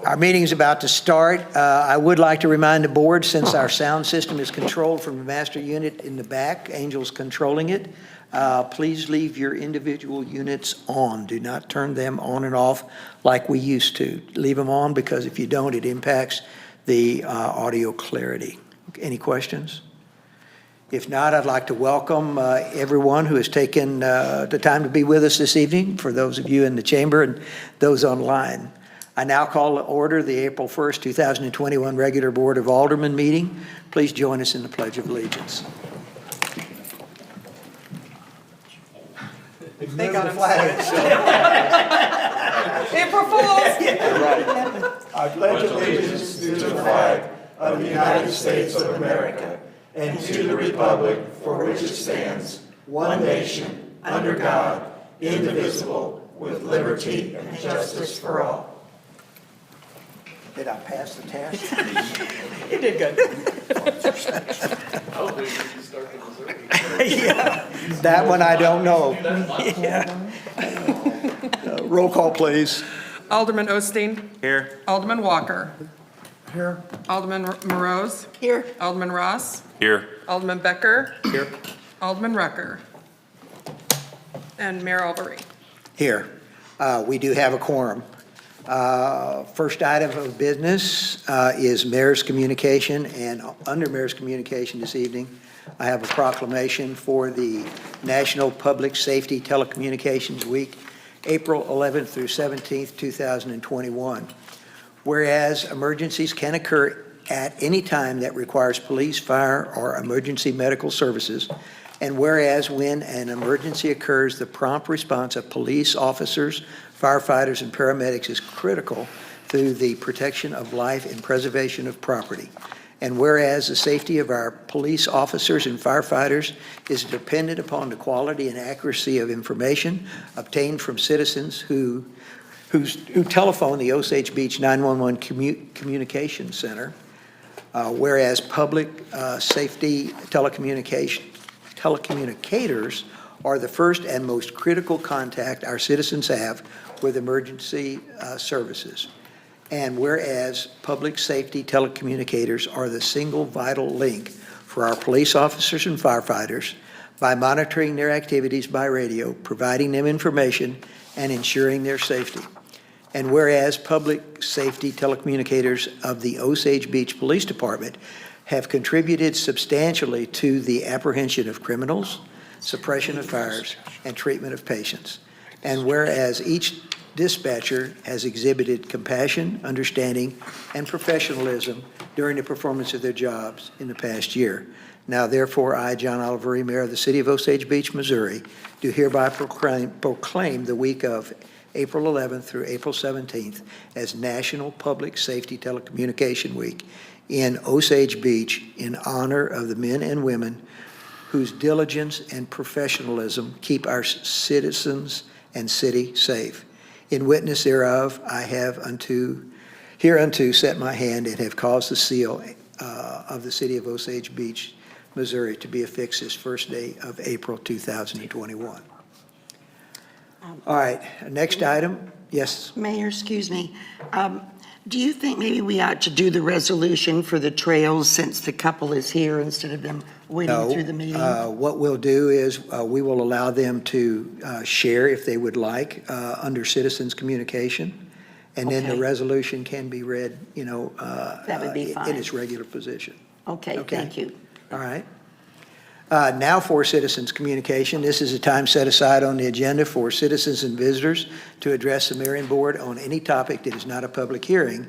Our meeting is about to start. I would like to remind the board, since our sound system is controlled from the master unit in the back, Angel's controlling it, please leave your individual units on. Do not turn them on and off like we used to. Leave them on, because if you don't, it impacts the audio clarity. Any questions? If not, I'd like to welcome everyone who has taken the time to be with us this evening, for those of you in the chamber and those online. I now call to order the April 1st, 2021 regular Board of Aldermen meeting. Please join us in the Pledge of Allegiance. They got a flag. April Fools! Yeah, right. I pledge allegiance to the flag of the United States of America and to the republic for which it stands, one nation, under God, indivisible, with liberty and justice for all. Did I pass the test? You did good. Hopefully we can start the Missouri. Yeah, that one I don't know. Yeah. Roll call, please. Alderman Osteen. Here. Alderman Walker. Here. Alderman Morose. Here. Alderman Ross. Here. Alderman Becker. Here. Alderman Rucker. And Mayor Albery. Here. We do have a quorum. First item of business is mayor's communication, and under mayor's communication this evening, I have a proclamation for the National Public Safety Telecommunications Week, April 11th through 17th, 2021. Whereas emergencies can occur at any time that requires police, fire, or emergency medical services, and whereas when an emergency occurs, the prompt response of police officers, firefighters, and paramedics is critical through the protection of life and preservation of property. And whereas the safety of our police officers and firefighters is dependent upon the quality and accuracy of information obtained from citizens who telephone the Osage Beach 911 Communication Center, whereas public safety telecommunicators are the first and most critical contact our citizens have with emergency services. And whereas public safety telecommunicators are the single vital link for our police officers and firefighters by monitoring their activities by radio, providing them information, and ensuring their safety. And whereas public safety telecommunicators of the Osage Beach Police Department have contributed substantially to the apprehension of criminals, suppression of fires, and treatment of patients. And whereas each dispatcher has exhibited compassion, understanding, and professionalism during the performance of their jobs in the past year. Now, therefore, I, John Aldermen, Mayor of the City of Osage Beach, Missouri, do hereby proclaim the week of April 11th through April 17th as National Public Safety Telecommunication Week in Osage Beach in honor of the men and women whose diligence and professionalism keep our citizens and city safe. In witness thereof, I have hereunto set my hand and have caused the seal of the City of Osage Beach, Missouri, to be affixed this first day of April 2021. All right, next item. Yes. Mayor, excuse me. Do you think maybe we ought to do the resolution for the trails since the couple is here instead of them waiting through the meeting? What we'll do is we will allow them to share if they would like under citizens communication. And then the resolution can be read, that would be fine. in its regular position. Okay, thank you. All right. Now for citizens communication. This is a time set aside on the agenda for citizens and visitors to address the mayor and board on any topic that is not a public hearing,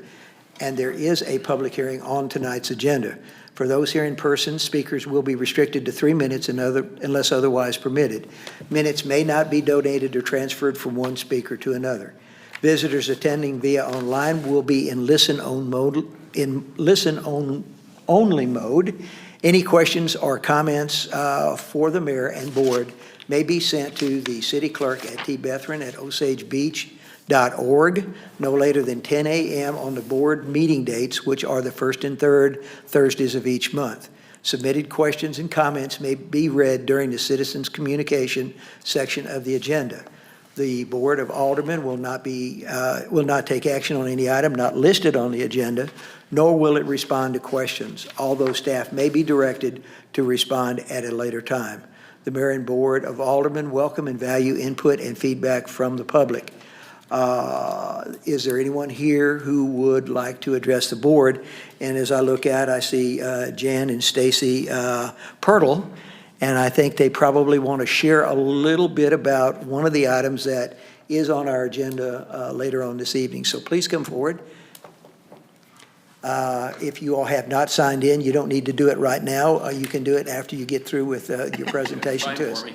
and there is a public hearing on tonight's agenda. For those here in person, speakers will be restricted to 3 minutes unless otherwise permitted. Minutes may not be donated or transferred from one speaker to another. Visitors attending via online will be in listen-only mode. Any questions or comments for the mayor and board may be sent to the city clerk at tbetheren@osagebeach.org no later than 10 a.m. on the board meeting dates, which are the first and third Thursdays of each month. Submitted questions and comments may be read during the citizens communication section of the agenda. The Board of Aldermen will not take action on any item not listed on the agenda, nor will it respond to questions, although staff may be directed to respond at a later time. The Mayor and Board of Aldermen welcome and value input and feedback from the public. Is there anyone here who would like to address the board? And as I look out, I see Jan and Stacy Pirtle, and I think they probably want to share a little bit about one of the items that is on our agenda later on this evening. So please come forward. If you all have not signed in, you don't need to do it right now. You can do it after you get through with your presentation to us.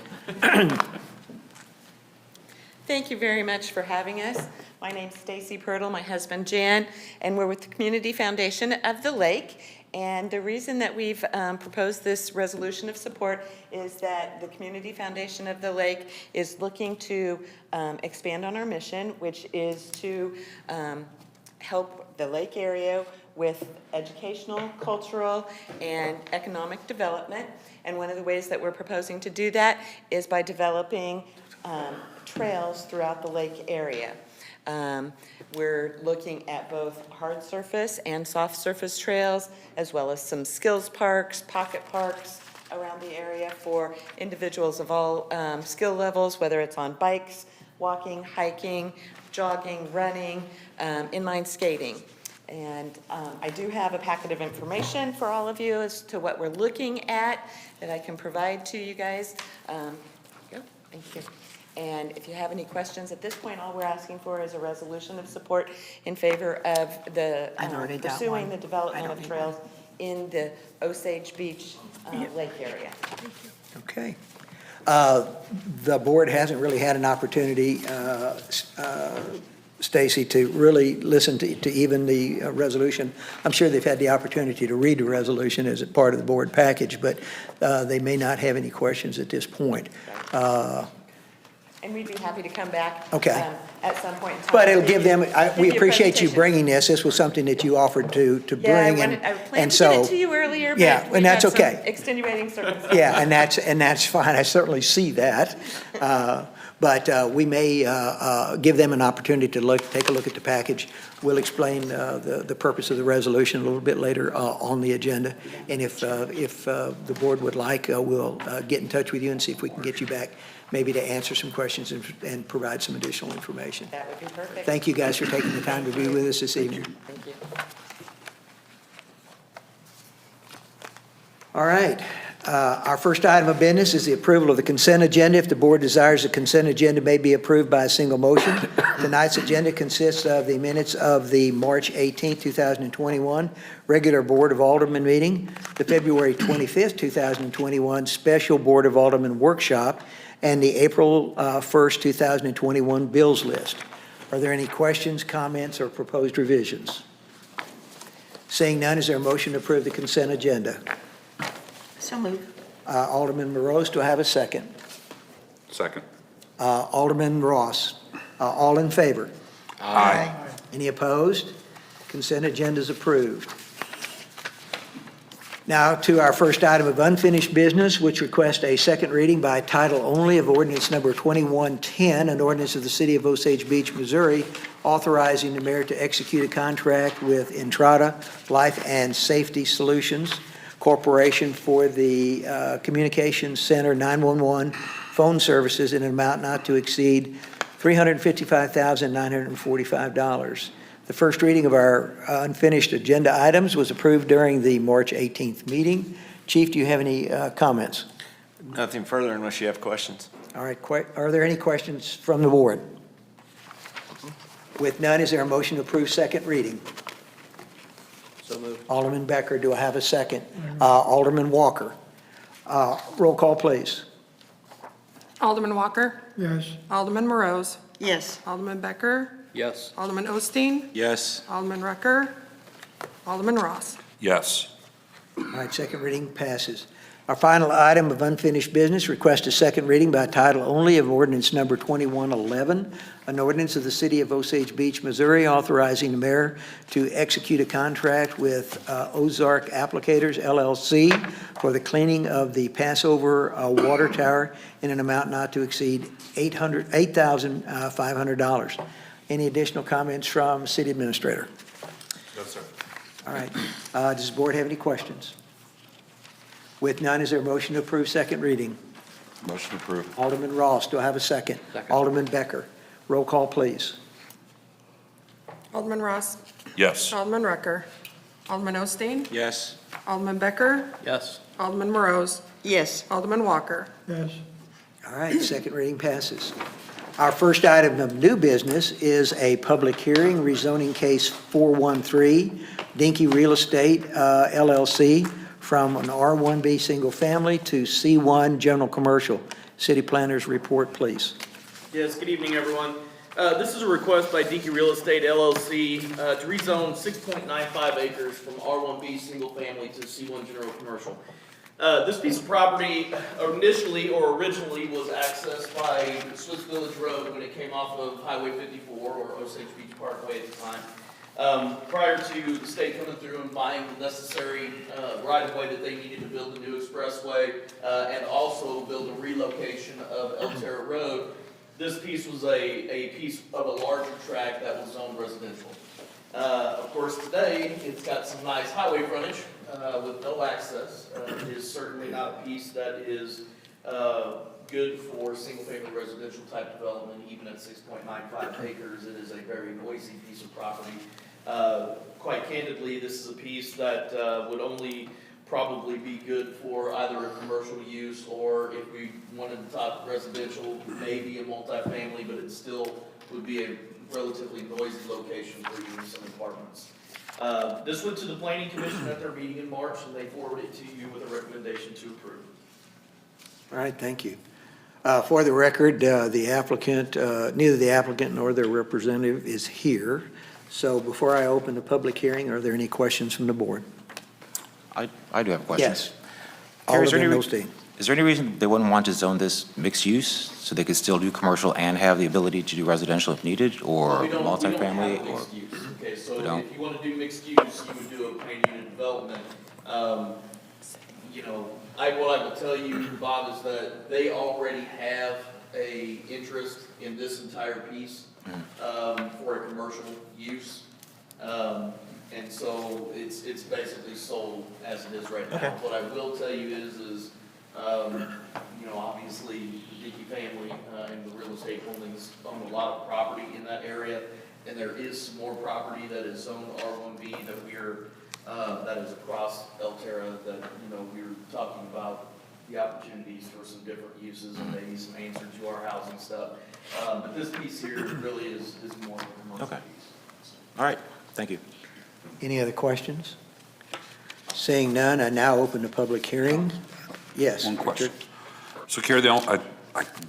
Thank you very much for having us. My name's Stacy Pirtle, my husband Jan, and we're with the Community Foundation of the Lake. And the reason that we've proposed this resolution of support is that the Community Foundation of the Lake is looking to expand on our mission, which is to help the lake area with educational, cultural, and economic development. And one of the ways that we're proposing to do that is by developing trails throughout the lake area. We're looking at both hard surface and soft surface trails, as well as some skills parks, pocket parks around the area for individuals of all skill levels, whether it's on bikes, walking, hiking, jogging, running, inline skating. And I do have a packet of information for all of you as to what we're looking at that I can provide to you guys. Thank you. And if you have any questions at this point, all we're asking for is a resolution of support in favor of the pursuing the development of trails in the Osage Beach lake area. Okay. The board hasn't really had an opportunity, Stacy, to really listen to even the resolution. I'm sure they've had the opportunity to read the resolution as a part of the board package, but they may not have any questions at this point. And we'd be happy to come back at some point in time. But it'll give them, we you a appreciate you presentation. bringing this. This was something that you offered to bring. I planned to get it to you earlier, yeah, but and we had that's some okay. extenuating circumstances. Yeah, and that's fine. I certainly see that. But we may give them an opportunity to take a look at the package. We'll explain the purpose of the resolution a little bit later on the agenda. And if the board would like, we'll get in touch with you and see if we can get you back, maybe to answer some questions and provide some additional information. That would be perfect. Thank you guys for taking the time to be with us this evening. Thank you. All right. Our first item of business is the approval of the consent agenda. If the board desires, the consent agenda may be approved by a single motion. Tonight's agenda consists of the minutes of the March 18, 2021 regular Board of Aldermen meeting, the February 25, 2021 special Board of Aldermen workshop, and the April 1st, 2021 bills list. Are there any questions, comments, or proposed revisions? Seeing none, is there a motion to approve the consent agenda? So moved. Alderman Morose, do I have a second? Second. Alderman Ross, all in favor? Aye. Any opposed? Consent agenda is approved. Now to our first item of unfinished business, which requests a second reading by title only of ordinance number 2110, an ordinance of the City of Osage Beach, Missouri, authorizing the mayor to execute a contract with Entrada Life and Safety Solutions Corporation for the Communications Center 911 phone services in an amount not to exceed $355,945. The first reading of our unfinished agenda items was approved during the March 18th meeting. Chief, do you have any comments? Nothing further unless you have questions. All right, are there any questions from the board? With none, is there a motion to approve second reading? So moved. Alderman Becker, do I have a second? Alderman Walker. Roll call, please. Alderman Walker? Yes. Alderman Morose? Yes. Alderman Becker? Yes. Alderman Osteen? Yes. Alderman Rucker? Alderman Ross? Yes. All right, second reading passes. Our final item of unfinished business, request a second reading by title only of ordinance number 2111, an ordinance of the City of Osage Beach, Missouri, authorizing the mayor to execute a contract with Ozark Applicators LLC for the cleaning of the Passover water tower in an amount not to exceed $8,500. Any additional comments from city administrator? No, sir. All right. Does the board have any questions? With none, is there a motion to approve second reading? Motion approved. Alderman Ross, do I have a second? Second. Alderman Becker. Roll call, please. Alderman Ross. Yes. Alderman Rucker. Alderman Osteen. Yes. Alderman Becker. Yes. Alderman Morose. Yes. Alderman Walker. All right, second reading passes. Our first item of new business is a public hearing, rezoning case 413, Dinky Real Estate LLC, from an R1B single family to C1 general commercial. City planners report, please. Yes, good evening, everyone. This is a request by Dinky Real Estate LLC to rezone 6.95 acres from R1B Single Family to C1 General Commercial. This piece of property initially or originally was accessed by Swiss Village Road when it came off of Highway 54 or Osage Beach Parkway at the time. Prior to the state coming through and buying the necessary right-of-way that they needed to build a new expressway and also build a relocation of Elterra Road, this piece was a piece of a larger tract that was zoned residential. Of course, today, it's got some nice highway frontage with no access. It is certainly not a piece that is good for single-family residential type development, even at 6.95 acres. It is a very noisy piece of property. Quite candidly, this is a piece that would only probably be good for either a commercial use, or if we wanted to talk residential, maybe a multifamily, but it still would be a relatively noisy location for even some apartments. This went to the Planning Commission at their meeting in March, and they forwarded it to you with a recommendation to approve. All right, thank you. For the record, the applicant, neither the applicant nor their representative is here. So before I open the public hearing, are there any questions from the board? I do have a question. Yes. Carrie, is there Alderman any Osteen. Is there any reason they wouldn't want to zone this mixed use so they could still do commercial and have the ability to do residential if needed, or We don't have multifamily, or? mixed use. Okay, so We don't? if you want to do mixed use, you would do a planned unit development. You know, what I will tell you, Bob, is that they already have a interest in this entire piece, for a commercial use. And so it's basically sold as it is right now. Okay. What I will tell you is, you know, obviously, the Dickey family, and the real estate holdings own a lot of property in that area. And there is some more property that is zoned R1B that that is across Elterra that, you know, we're talking about the opportunities for some different uses and maybe some answer to our housing stuff. But this piece here really is more of a commercial Okay. piece. All right, thank you. Any other questions? Seeing none, I now open the public hearing. Yes. One question. Richard? So Carrie, I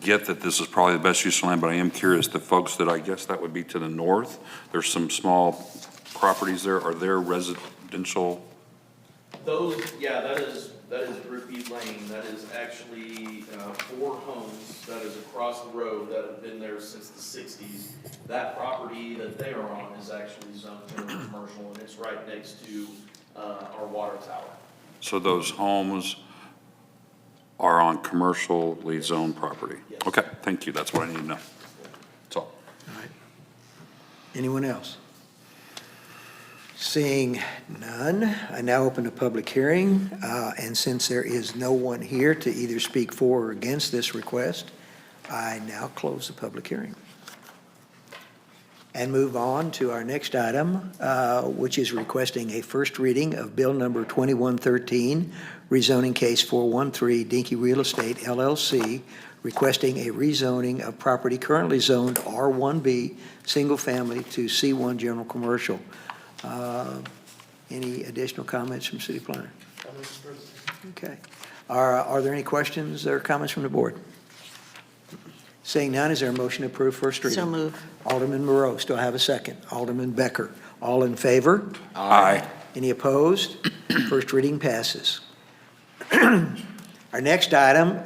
get that this is probably the best use of land, but I am curious, the folks that I guess that would be to the north, there's some small properties there, are there residential? Those, yeah, that is Ruby Lane. That is actually 4 homes that is across the road that have been there since the 60s. That property that they are on is actually zoned general commercial, and it's right next to our water tower. So those homes are on commercially zoned property? Yes. Okay, thank you, that's what I need to know. That's all. All right. Anyone else? Seeing none, I now open the public hearing, and since there is no one here to either speak for or against this request, I now close the public hearing. And move on to our next item, which is requesting a first reading of Bill Number 2113, rezoning case 413, Dinky Real Estate LLC, requesting a rezoning of property currently zoned R1B, single family, to C1 general commercial. Any additional comments from city planner? Okay. Are there any questions or comments from the board? Seeing none, is there a motion to approve first reading? So move. Alderman Morose, do I have a second? Alderman Becker, all in favor? Aye. Any opposed? First reading passes. Our next item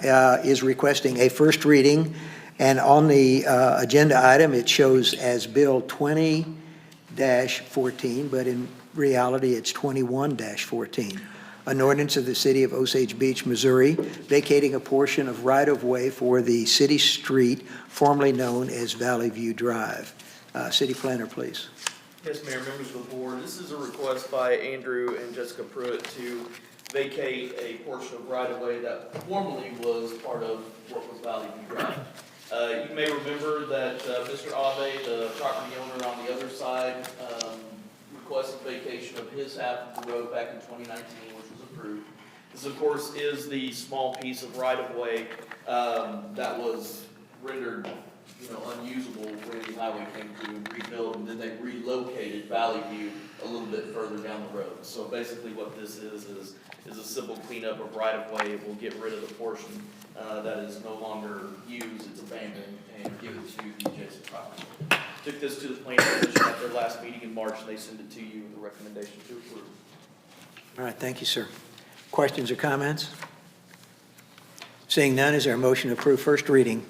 is requesting a first reading, and on the agenda item, it shows as Bill 20-14, but in reality, it's 21-14. An ordinance of the City of Osage Beach, Missouri, vacating a portion of right-of-way for the city street formerly known as Valley View Drive. City Planner, please. Yes, Mayor, members of the board, this is a request by Andrew and Jessica Pruitt to vacate a portion of right-of-way that formerly was part of what was Valley View Drive. You may remember that Mr. Ave, the property owner on the other side, requested vacation of his half of the road back in 2019, which was approved. This, of course, is the small piece of right-of-way that was rendered unusable when the highway came to rebuild, and then they relocated Valley View a little bit further down the road. So basically what this is a simple cleanup of right-of-way. It will get rid of the portion that is no longer used, it's abandoned, and give it to the adjacent property. Took this to the planning commission at their last meeting in March, and they sent it to you with a recommendation to approve. All right, thank you, sir. Questions or comments? Seeing none, is there a motion to approve first reading?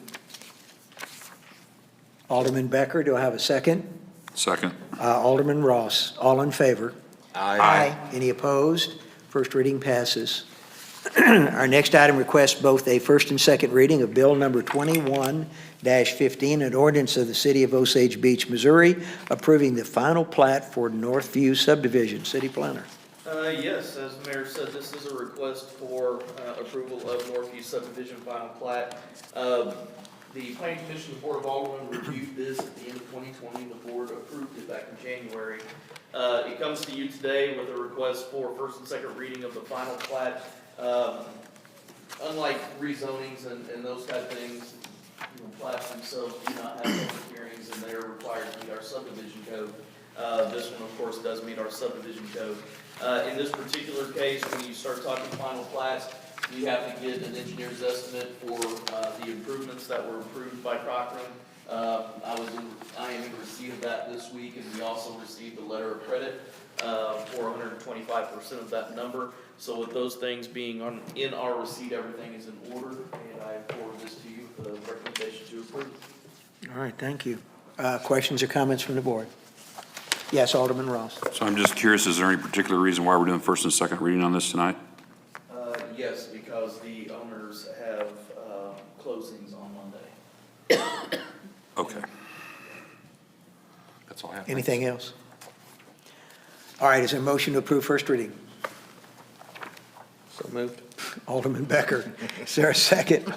Alderman Becker, do I have a second? Second. Alderman Ross, all in favor? Aye. Any opposed? First reading passes. Our next item requests both a first and second reading of Bill number 21-15, an ordinance of the City of Osage Beach, Missouri, approving the final plat for Northview subdivision. City Planner. Yes, as the mayor said, this is a request for approval of Northview subdivision final plat. The Planning Commission, the Board of Aldermen reviewed this at the end of 2020. The board approved it back in January. It comes to you today with a request for first and second reading of the final plat. Unlike rezonings and those kind of things, plats themselves do not have public hearings, and they are required to meet our subdivision code. This one, of course, does meet our subdivision code. In this particular case, when you start talking final plats, you have to get an engineer's estimate for the improvements that were approved by Cochran. I am in receipt of that this week, and we also received a letter of credit for 125% of that number. So with those things being in our receipt, everything is in order, and I forward this to you with a recommendation to approve. All right, thank you. Questions or comments from the board? Yes, Alderman Ross. So I'm just curious, is there any particular reason why we're doing first and second reading on this tonight? Yes, because the owners have closings on Monday. Okay. That's all I have. Anything else? All right, is there a motion to approve first reading? So moved. Alderman Becker. Is there a second?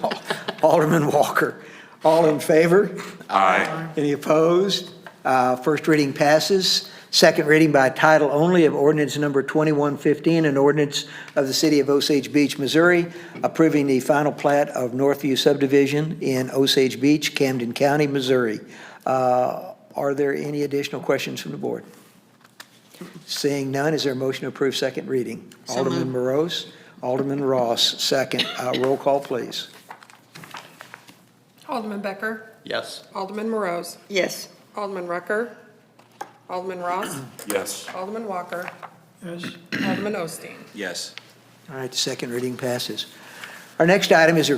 Alderman Walker. All in favor? Aye. Any opposed? First reading passes. Second reading by title only of ordinance number 2115, an ordinance of the City of Osage Beach, Missouri, approving the final plat of Northview subdivision in Osage Beach, Camden County, Missouri. Are there any additional questions from the board? Seeing none, is there a motion to approve second reading? So Alderman Morose, Alderman Ross, second. Roll call, please. Alderman Becker, Yes. Alderman Morose, Yes. Alderman Rucker, Alderman Ross, Yes. Alderman Walker. Yes. Alderman Osteen. Yes. All right, the second reading passes. Our next item is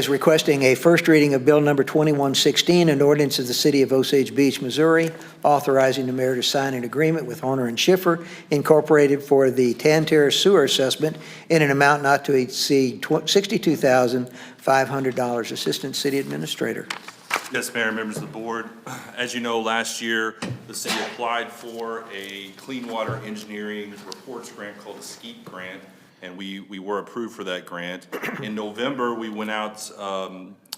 requesting a first reading of Bill number 2116, an ordinance of the City of Osage Beach, Missouri, authorizing the mayor to sign an agreement with Horner and Schiffer Incorporated for the Tan Terrace sewer assessment in an amount not to exceed $62,500. Assistant City Administrator. Yes, Mayor, members of the board. As you know, last year, the city applied for a clean water engineering reports grant called a SKEET grant, and we were approved for that grant. In November, we went out,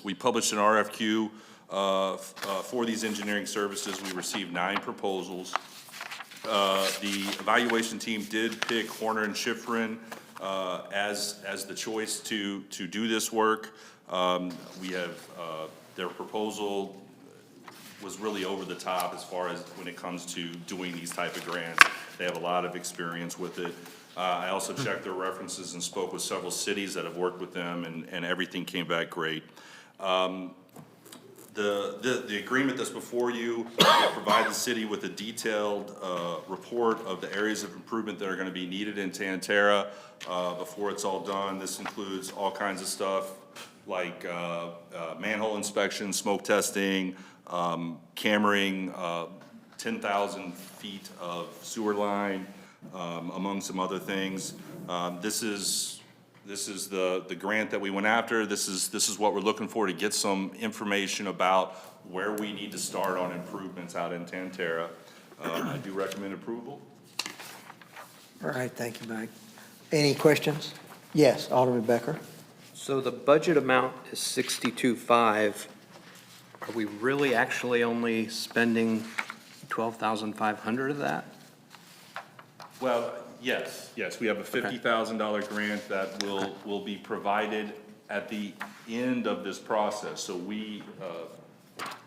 we published an RFQ for these engineering services. We received 9 proposals. The evaluation team did pick Horner and Schifrin as the choice to do this work. We have their proposal was really over the top as far as when it comes to doing these type of grants. They have a lot of experience with it. I also checked their references and spoke with several cities that have worked with them, and everything came back great. The agreement that's before you will provide the city with a detailed report of the areas of improvement that are gonna be needed in Tantera before it's all done. This includes all kinds of stuff like manhole inspection, smoke testing, cammering, 10,000 feet of sewer line, among some other things. This is the grant that we went after. This is what we're looking for, to get some information about where we need to start on improvements out in Tantera. I do recommend approval. All right, thank you, Mike. Any questions? Yes, Alderman Becker. So the budget amount is 62.5. Are we really actually only spending 12,500 of that? Well, yes, we have a $50,000 grant that will be provided at the end of this process. So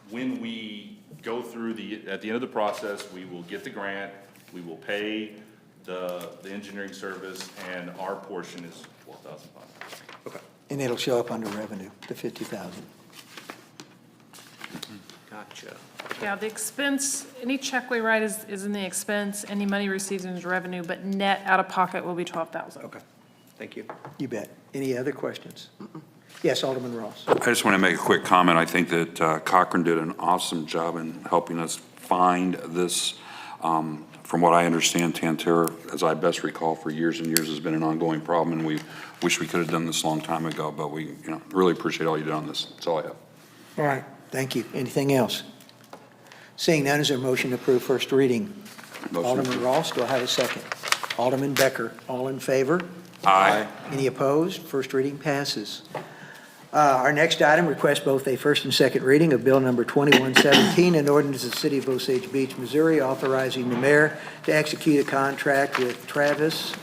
when we go through at the end of the process, we will get the grant, we will pay the engineering service, and our portion is $12,500. Okay. And it'll show up under revenue, the 50,000. Gotcha. Yeah, the expense, any check we write is in the expense, any money received is revenue, but net out of pocket will be 12,000. Okay. Thank you. You bet. Any other questions? Yes, Alderman Ross. I just want to make a quick comment. I think that Cochran did an awesome job in helping us find this. From what I understand, Tantera, as I best recall, for years and years has been an ongoing problem, and we wish we could have done this a long time ago, but we really appreciate all you did on this. That's all I have. All right, thank you. Anything else? Seeing none, is there a motion to approve first reading? Motion Alderman approved. Ross, do I have a second? Alderman Becker, all in favor? Aye. Any opposed? First reading passes. Our next item requests both a first and second reading of Bill Number 2117, an ordinance of the City of Osage Beach, Missouri, authorizing the mayor to execute a contract with Travis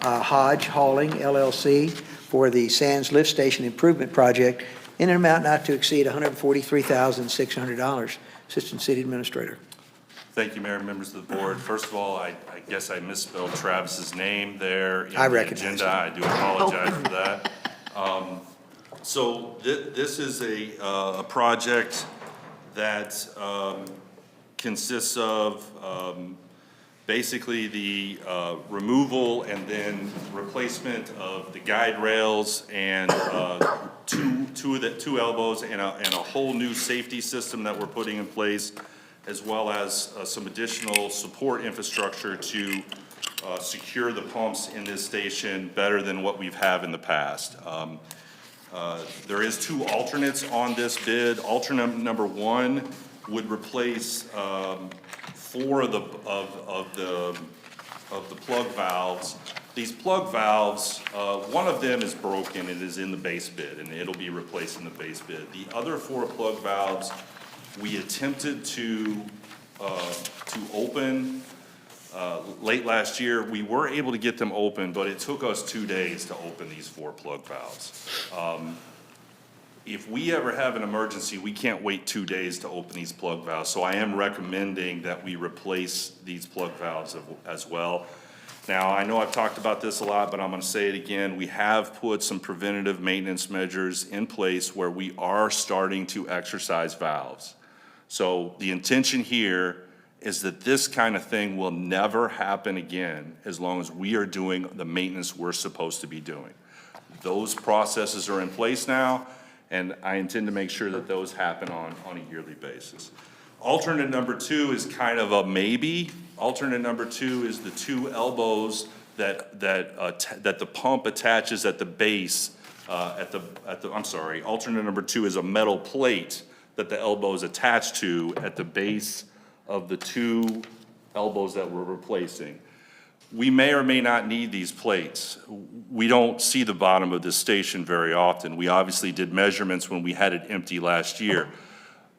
Hodge Hauling LLC for the Sands Lift Station Improvement Project in an amount not to exceed $143,600. Assistant City Administrator. Thank you, Mayor and members of the board. First of all, I guess I misspelled Travis's name there in I the recognize agenda. that. I do apologize for that. So this is a project that consists of basically the removal and then replacement of the guide rails and two elbows and a whole new safety system that we're putting in place, as well as some additional support infrastructure to secure the pumps in this station better than what we've had in the past. There is two alternates on this bid. Alternate number one would replace four of the plug valves. These plug valves, one of them is broken and is in the base bid, and it'll be replaced in the base bid. The other four plug valves, we attempted to open late last year. We were able to get them open, but it took us 2 days to open these four plug valves. If we ever have an emergency, we can't wait 2 days to open these plug valves. So I am recommending that we replace these plug valves as well. Now, I know I've talked about this a lot, but I'm gonna say it again. We have put some preventative maintenance measures in place where we are starting to exercise valves. So the intention here is that this kind of thing will never happen again as long as we are doing the maintenance we're supposed to be doing. Those processes are in place now, and I intend to make sure that those happen on a yearly basis. Alternate number two is kind of a maybe. Alternate number two is the two elbows that the pump attaches at the base, alternate number two is a metal plate that the elbow is attached to at the base of the two elbows that we're replacing. We may or may not need these plates. We don't see the bottom of this station very often. We obviously did measurements when we had it empty last year,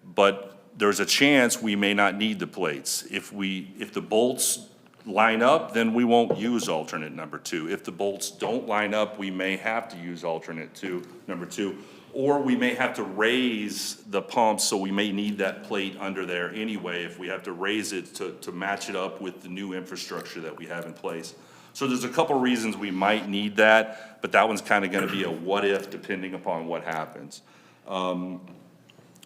but there's a chance we may not need the plates. If the bolts line up, then we won't use alternate number two. If the bolts don't line up, we may have to use alternate number two, or we may have to raise the pump, so we may need that plate under there anyway if we have to raise it to match it up with the new infrastructure that we have in place. So there's a couple reasons we might need that, but that one's kind of gonna be a what if depending upon what happens.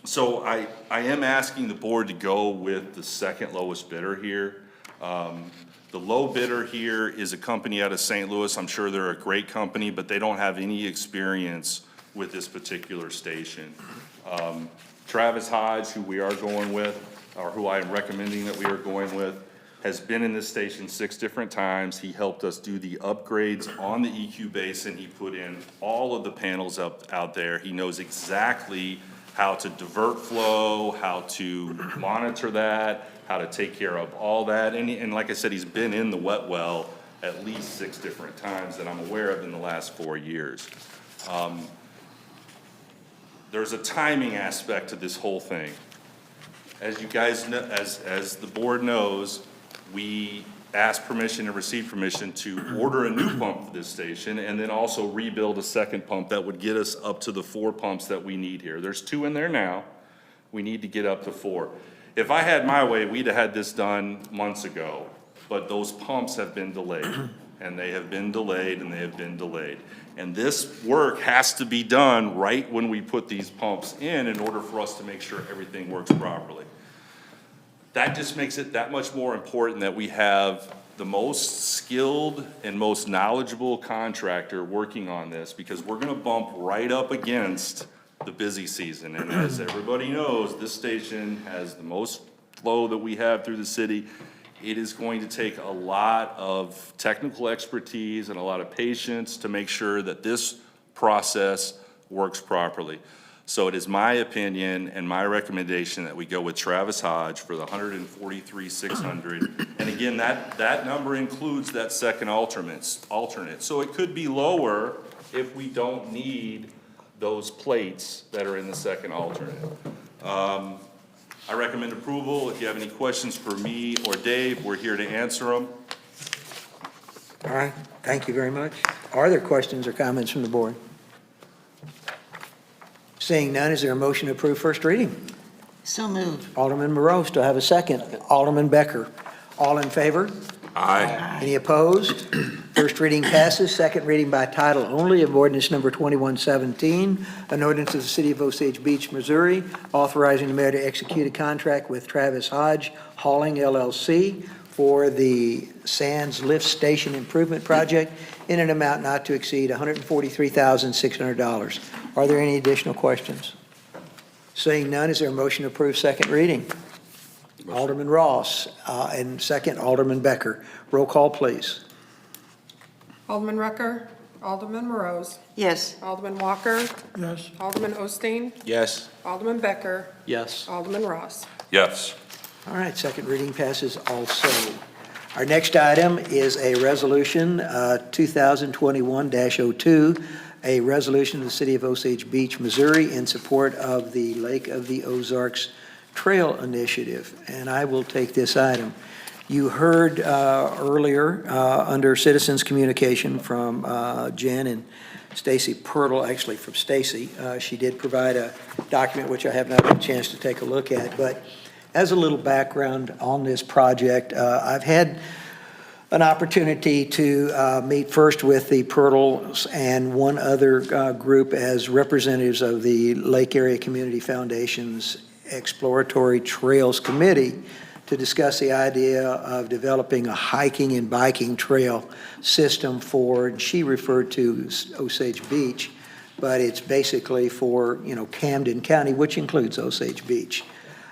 So I am asking the board to go with the second lowest bidder here. The low bidder here is a company out of St. Louis. I'm sure they're a great company, but they don't have any experience with this particular station. Travis Hodge, who we are going with, or who I am recommending that we are going with, has been in this station 6 different times. He helped us do the upgrades on the EQ basin. He put in all of the panels out there. He knows exactly how to divert flow, how to monitor that, how to take care of all that. And like I said, he's been in the wet well at least 6 different times that I'm aware of in the last 4 years. There's a timing aspect to this whole thing. As you guys know, as the board knows, we asked permission and received permission to order a new pump for this station and then also rebuild a second pump that would get us up to the 4 pumps that we need here. There's 2 in there now. We need to get up to 4. If I had my way, we'd have had this done months ago, but those pumps have been delayed, and they have been delayed, and they have been delayed. And this work has to be done right when we put these pumps in order for us to make sure everything works properly. That just makes it that much more important that we have the most skilled and most knowledgeable contractor working on this, because we're gonna bump right up against the busy season. And as everybody knows, this station has the most flow that we have through the city. It is going to take a lot of technical expertise and a lot of patience to make sure that this process works properly. So it is my opinion and my recommendation that we go with Travis Hodge for the $143,600. And again, that number includes that second alternate. So it could be lower if we don't need those plates that are in the second alternate. I recommend approval. If you have any questions for me or Dave, we're here to answer them. All right, thank you very much. Are there questions or comments from the board? Seeing none, is there a motion to approve first reading? So moved. Alderman Morose, do I have a second? Alderman Becker. All in favor? Aye. Any opposed? First reading passes. Second reading by title only of ordinance number 2117, an ordinance of the City of Osage Beach, Missouri, authorizing the mayor to execute a contract with Travis Hodge Hauling LLC for the Sands Lift Station Improvement Project in an amount not to exceed $143,600. Are there any additional questions? Seeing none, is there a motion to approve second reading? Alderman Ross, and second, Alderman Becker. Roll call, please. Alderman Rucker, Alderman Morose, Yes. Alderman Walker, Yes. Alderman Osteen, Yes. Alderman Becker, Yes. Alderman Ross. Yes. All right, second reading passes also. Our next item is a resolution, 2021-02, a resolution of the City of Osage Beach, Missouri, in support of the Lake of the Ozarks Trail Initiative, and I will take this item. You heard earlier under citizens communication from Jen and Stacy Pirtle, actually from Stacy. She did provide a document which I have not had a chance to take a look at, but as a little background on this project, I've had an opportunity to meet first with the Pirtles and one other group as representatives of the Lake Area Community Foundation's Exploratory Trails Committee to discuss the idea of developing a hiking and biking trail system for, and she referred to Osage Beach, but it's basically for, Camden County, which includes Osage Beach.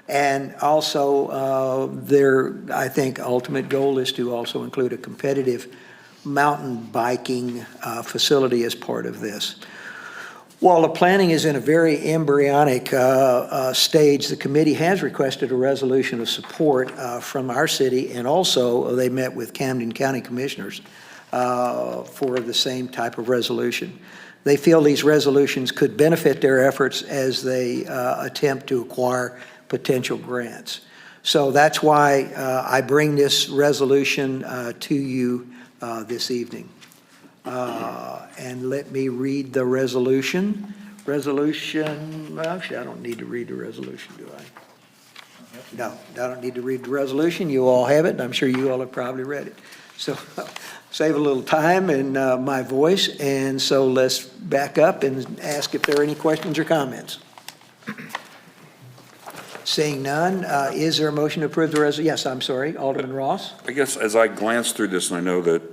And also, their, I think, ultimate goal is to also include a competitive mountain biking facility as part of this. While the planning is in a very embryonic stage, the committee has requested a resolution of support from our city, and also they met with Camden County Commissioners for the same type of resolution. They feel these resolutions could benefit their efforts as they attempt to acquire potential grants. So that's why I bring this resolution to you this evening. And let me read the resolution. Well, actually, I don't need to read the resolution, do I? No, I don't need to read the resolution. You all have it, and I'm sure you all have probably read it. So save a little time and my voice, and so let's back up and ask if there are any questions or comments. Seeing none, is there a motion to approve the resolution? Yes, I'm sorry, Alderman Ross? I guess as I glance through this, and I know that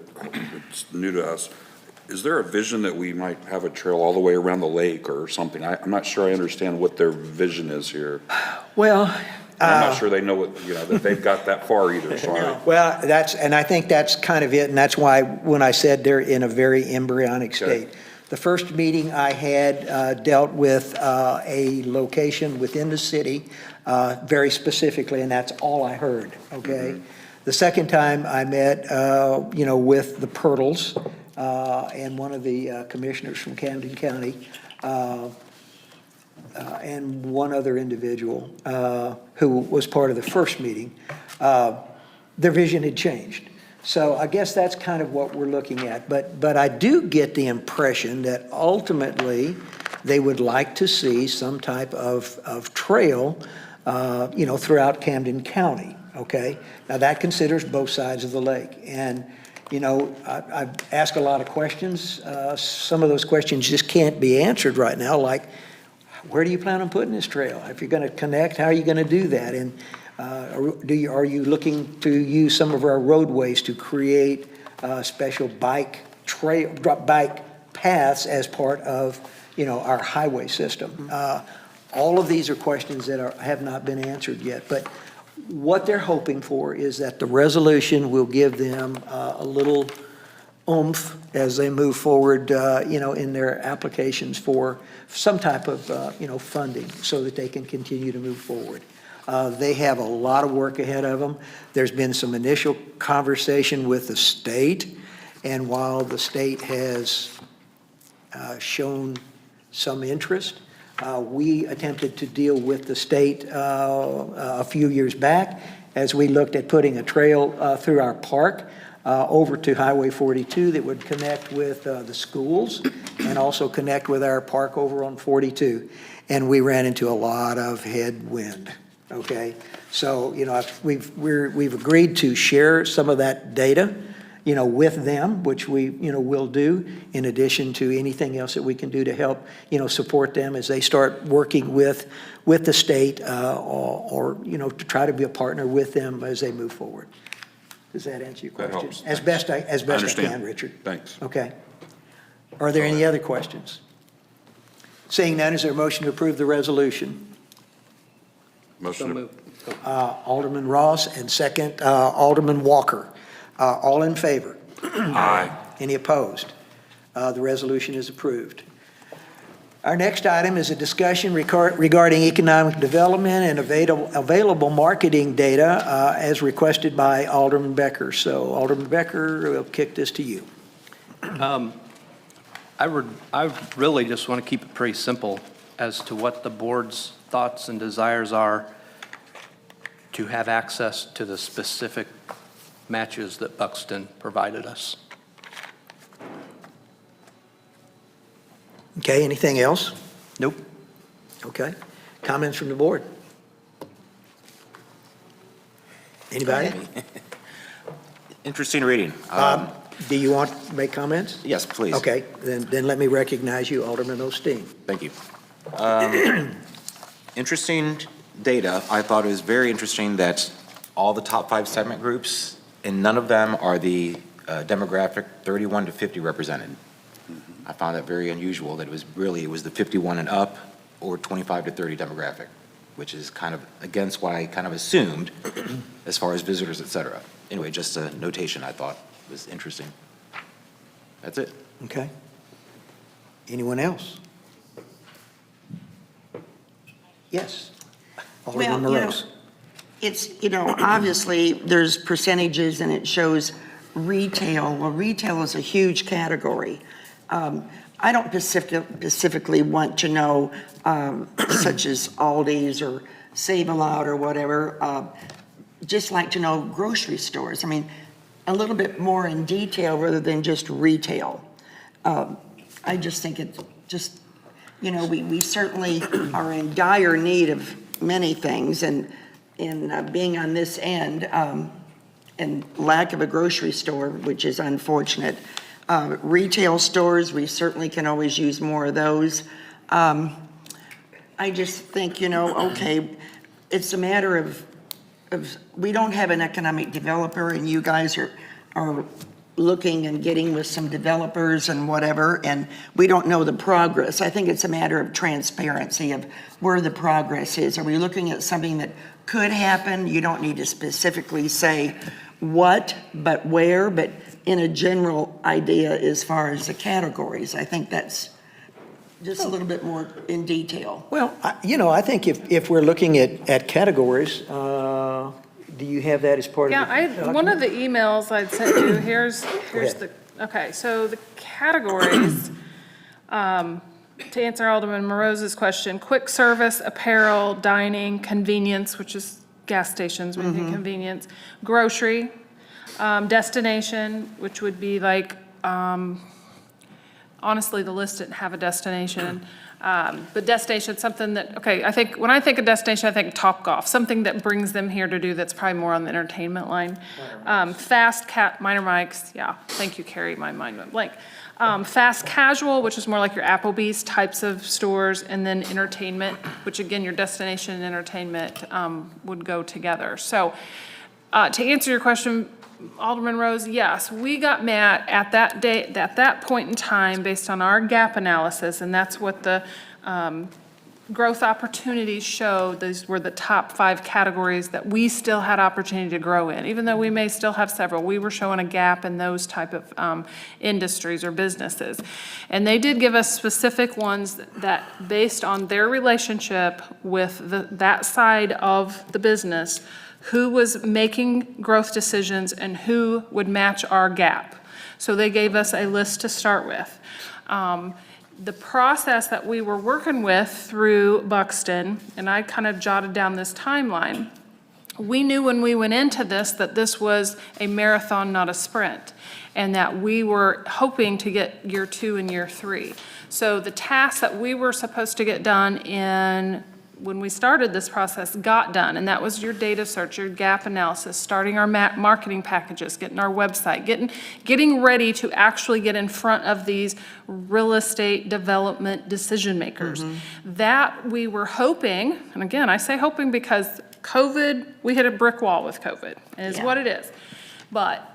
it's new to us, is there a vision that we might have a trail all the way around the lake or something? I'm not sure I understand what their vision is here. Well, And I'm not sure they know what, that they've got that far either, so well, and I think that's kind of it, and that's why when I said they're in a very embryonic Okay. state. The first meeting I had dealt with a location within the city very specifically, and that's all I heard, okay? The second time I met, with the Pirtles and one of the commissioners from Camden County, and one other individual who was part of the first meeting, their vision had changed. So I guess that's kind of what we're looking at. But I do get the impression that ultimately they would like to see some type of trail, throughout Camden County, okay? Now, that considers both sides of the lake. And, I've asked a lot of questions. Some of those questions just can't be answered right now, like, where do you plan on putting this trail? If you're going to connect, how are you going to do that? And are you looking to use some of our roadways to create special bike paths as part of, our highway system? All of these are questions that have not been answered yet. But what they're hoping for is that the resolution will give them a little oomph as they move forward, in their applications for some type of, funding so that they can continue to move forward. They have a lot of work ahead of them. There's been some initial conversation with the state, and while the state has shown some interest, we attempted to deal with the state a few years back as we looked at putting a trail through our park over to Highway 42 that would connect with the schools and also connect with our park over on 42. And we ran into a lot of headwind, okay? So, we've agreed to share some of that data, with them, which we, will do, in addition to anything else that we can do to help, support them as they start working with the state or, to try to be a partner with them as they move forward. Does that answer your That question? helps. As best I understand. can, Richard. Thanks. Okay. Are there any other questions? Seeing none, is there a motion to approve the resolution? Motion to Alderman Ross and second, Alderman Walker. All in favor? Aye. Any opposed? The resolution is approved. Our next item is a discussion regarding economic development and available marketing data as requested by Alderman Becker. So Alderman Becker, we'll kick this to you. I really just want to keep it pretty simple as to what the board's thoughts and desires are to have access to the specific matches that Buxton provided us. Okay, anything else? Nope. Okay. Comments from the board? Anybody? Interesting reading. Do you want to make comments? Yes, please. Okay, then let me recognize you, Alderman Osteen. Thank you. Interesting data. I thought it was very interesting that all the top 5 segment groups, and none of them are the demographic 31 to 50 represented. I found that very unusual that it was the 51 and up or 25 to 30 demographic, which is kind of against what I kind of assumed as far as visitors, et cetera. Anyway, just a notation I thought was interesting. That's it. Okay. Anyone else? Yes. Alderman Well, Morose. It's, obviously, there's percentages and it shows retail. Well, retail is a huge category. I don't specifically want to know, such as Aldi's or Save-A-Lot or whatever, just like to know grocery stores. I mean, a little bit more in detail rather than just retail. I just think it's just, we certainly are in dire need of many things, and in being on this end, and lack of a grocery store, which is unfortunate. Retail stores, we certainly can always use more of those. I just think, okay, it's a matter of, we don't have an economic developer, and you guys are looking and getting with some developers and whatever, and we don't know the progress. I think it's a matter of transparency of where the progress is. Are we looking at something that could happen? You don't need to specifically say what, but where, but in a general idea as far as the categories. I think that's just a little bit more in detail. Well, I think if we're looking at categories, do you have that as part of Yeah, the? one of the emails I'd sent you, here's ahead. okay, so the categories, to answer Alderman Morose's question, quick service, apparel, dining, convenience, which is gas stations, we think convenience, grocery, destination, which would be like, honestly, the list didn't have a destination. But destination, something that, okay, when I think of destination, I think Topgolf, something that brings them here to do that's probably more on the entertainment line. Minor mics, yeah, thank you, Carrie, my mind went blank. Fast casual, which is more like your Applebee's types of stores, and then entertainment, which again, your destination and entertainment would go together. So to answer your question, Alderman Rose, yes, we got met at that day, at that point in time, based on our gap analysis, and that's what the growth opportunities showed. Those were the top 5 categories that we still had opportunity to grow in. Even though we may still have several, we were showing a gap in those type of industries or businesses. And they did give us specific ones that, based on their relationship with that side of the business, who was making growth decisions and who would match our gap. So they gave us a list to start with. The process that we were working with through Buxton, and I kind of jotted down this timeline, we knew when we went into this that this was a marathon, not a sprint, and that we were hoping to get year 2 and year 3. So the tasks that we were supposed to get done when we started this process got done, and that was your data search, your gap analysis, starting our marketing packages, getting our website, getting ready to actually get in front of these real estate development decision makers. That we were hoping, and again, I say hoping because COVID, we hit a brick wall with COVID, is what it is. But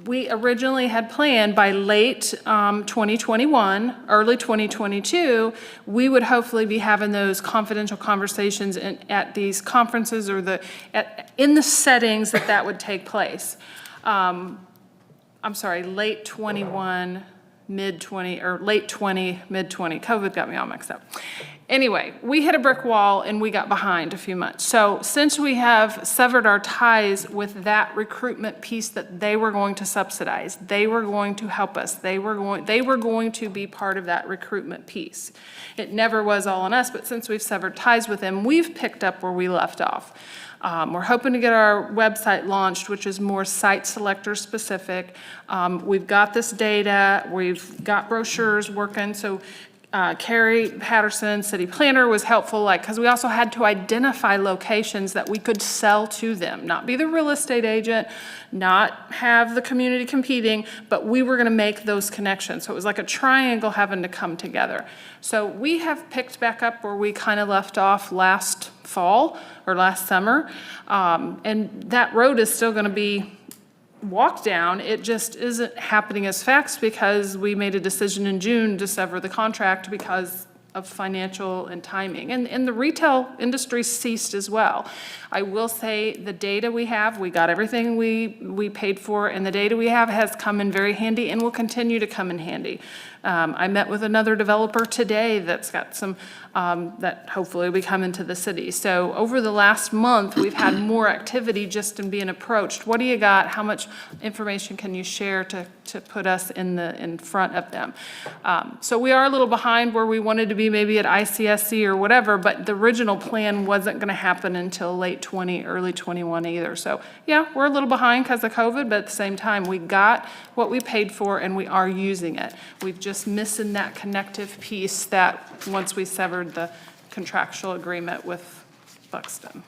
we originally had planned by late 2021, early 2022, we would hopefully be having those confidential conversations at these conferences or in the settings that would take place. I'm sorry, late 21, mid 20, or late 20, mid 20. COVID got me all mixed up. Anyway, we hit a brick wall and we got behind a few months. So since we have severed our ties with that recruitment piece that they were going to subsidize, they were going to help us, they were going to be part of that recruitment piece. It never was all on us, but since we've severed ties with them, we've picked up where we left off. We're hoping to get our website launched, which is more site selector specific. We've got this data, we've got brochures working, so Carrie Patterson, city planner, was helpful, because we also had to identify locations that we could sell to them, not be the real estate agent, not have the community competing, but we were gonna make those connections. So it was like a triangle having to come together. So we have picked back up where we kind of left off last fall or last summer, and that road is still gonna be walk down. It just isn't happening as fast because we made a decision in June to sever the contract because of financial and timing. And the retail industry ceased as well. I will say the data we have, we got everything we paid for, and the data we have has come in very handy and will continue to come in handy. I met with another developer today that's got some, that hopefully will be coming to the city. So over the last month, we've had more activity just in being approached. What do you got? How much information can you share to put us in front of them? So we are a little behind where we wanted to be maybe at ICSC or whatever, but the original plan wasn't gonna happen until late 20, early 21 either. So yeah, we're a little behind because of COVID, but at the same time, we got what we paid for and we are using it. We've just missing that connective piece that once we severed the contractual agreement with Buxton.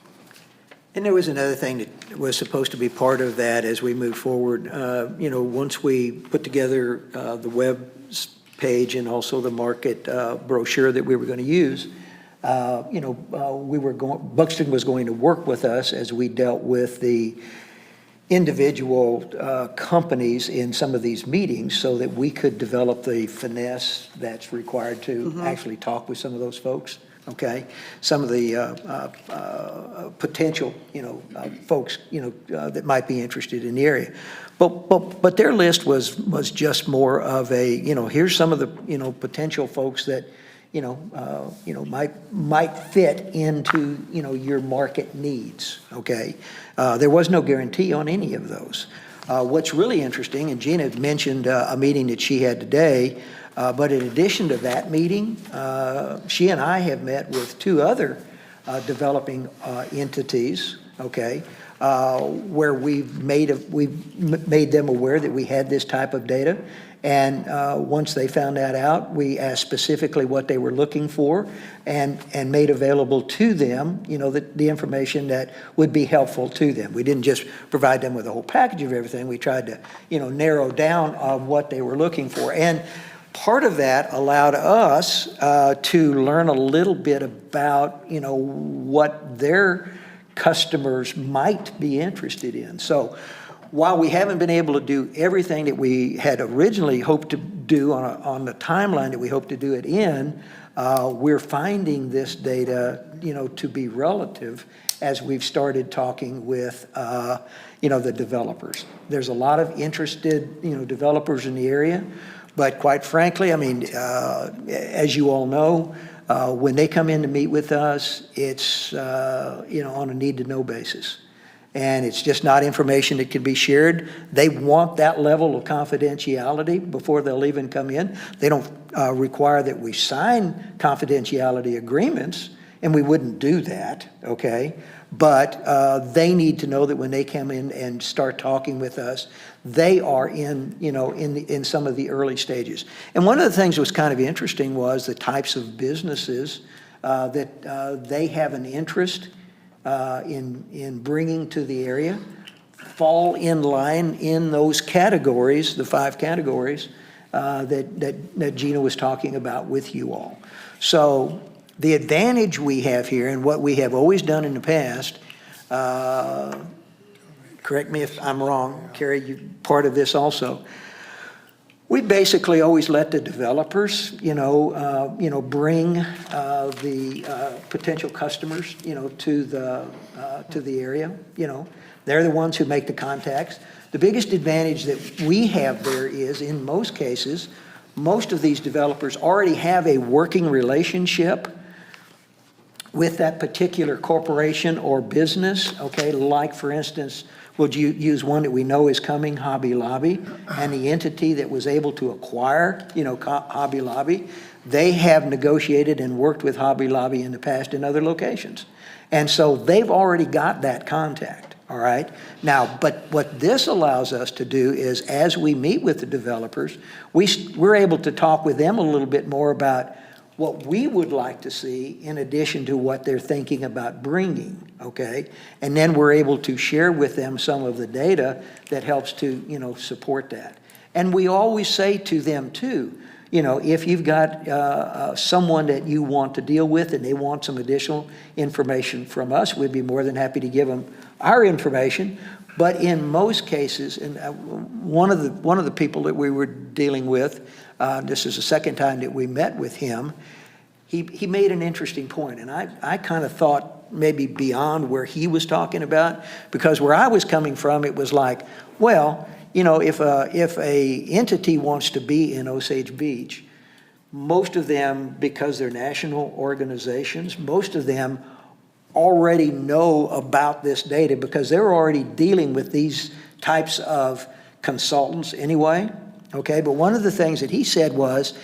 And there was another thing that was supposed to be part of that as we move forward. Once we put together the web page and also the market brochure that we were going to use, Buxton was going to work with us as we dealt with the individual companies in some of these meetings so that we could develop the finesse that's required to actually talk with some of those folks, okay? Some of the potential, folks, that might be interested in the area. But their list was just more of a, here's some of the, potential folks that, might fit into, your market needs, okay? There was no guarantee on any of those. What's really interesting, and Gina had mentioned a meeting that she had today, but in addition to that meeting, she and I have met with two other developing entities, okay, where we've made them aware that we had this type of data. And once they found that out, we asked specifically what they were looking for and made available to them, the information that would be helpful to them. We didn't just provide them with a whole package of everything. We tried to, narrow down on what they were looking for. And part of that allowed us to learn a little bit about, what their customers might be interested in. So while we haven't been able to do everything that we had originally hoped to do on the timeline that we hoped to do it in, we're finding this data, to be relative as we've started talking with, the developers. There's a lot of interested, developers in the area, but quite frankly, I mean, as you all know, when they come in to meet with us, it's, on a need-to-know basis. And it's just not information that can be shared. They want that level of confidentiality before they'll even come in. They don't require that we sign confidentiality agreements, and we wouldn't do that, okay? But they need to know that when they come in and start talking with us, they are in, in some of the early stages. And one of the things that was kind of interesting was the types of businesses that they have an interest in bringing to the area fall in line in those categories, the 5 categories that Gina was talking about with you all. So the advantage we have here and what we have always done in the past, correct me if I'm wrong, Carrie, you're part of this also. We basically always let the developers, bring the potential customers, to the area. They're the ones who make the contacts. The biggest advantage that we have there is, in most cases, most of these developers already have a working relationship with that particular corporation or business. Okay, like for instance, we'll use one that we know is coming, Hobby Lobby, and the entity that was able to acquire, Hobby Lobby, they have negotiated and worked with Hobby Lobby in the past in other locations. And so they've already got that contact, all right? Now, but what this allows us to do is as we meet with the developers, we're able to talk with them a little bit more about what we would like to see in addition to what they're thinking about bringing, okay? And then we're able to share with them some of the data that helps to, support that. And we always say to them too, if you've got someone that you want to deal with and they want some additional information from us, we'd be more than happy to give them our information. But in most cases, and one of the people that we were dealing with, this is the second time that we met with him, he made an interesting point, and I kind of thought maybe beyond where he was talking about, because where I was coming from, it was like, well, if a entity wants to be in Osage Beach, most of them, because they're national organizations, most of them already know about this data because they're already dealing with these types of consultants anyway, okay? But one of the things that he said was,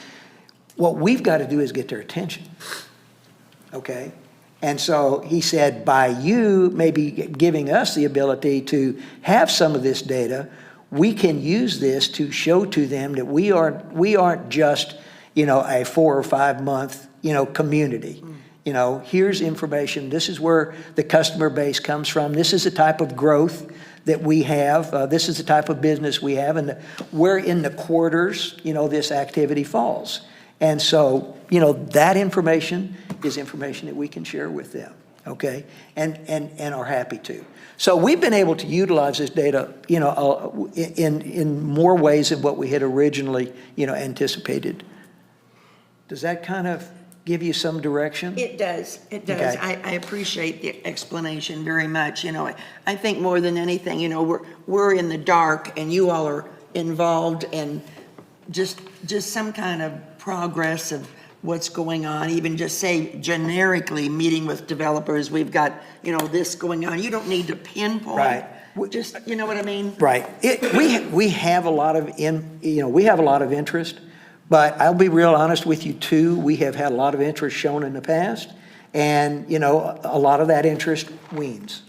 what we've got to do is get their attention, okay? And so he said, by you maybe giving us the ability to have some of this data, we can use this to show to them that we aren't just, a 4 or 5 month, community. Here's information. This is where the customer base comes from. This is the type of growth that we have. This is the type of business we have, and where in the quarters, this activity falls. And so, that information is information that we can share with them, okay? And are happy to. So we've been able to utilize this data, in more ways than what we had originally, anticipated. Does that kind of give you some direction? It does, it does. Okay. I appreciate the explanation very much, I think more than anything, we're in the dark and you all are involved in just some kind of progress of what's going on, even just say generically, meeting with developers, we've got, this going on. You don't need to pinpoint. Right. Just, you know what I mean? Right. We have a lot of we have a lot of interest, but I'll be real honest with you too. We have had a lot of interest shown in the past, and a lot of that interest wanes.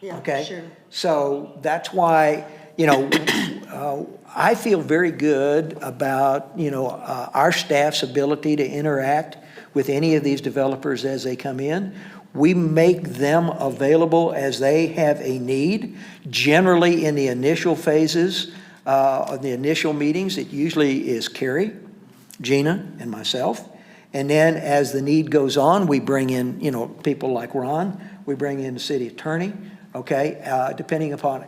Yeah, Okay. sure. So that's why I feel very good about our staff's ability to interact with any of these developers as they come in. We make them available as they have a need. Generally, in the initial phases, of the initial meetings, it usually is Carrie, Gina, and myself. And then as the need goes on, we bring in, people like Ron, we bring in the city attorney, okay, depending upon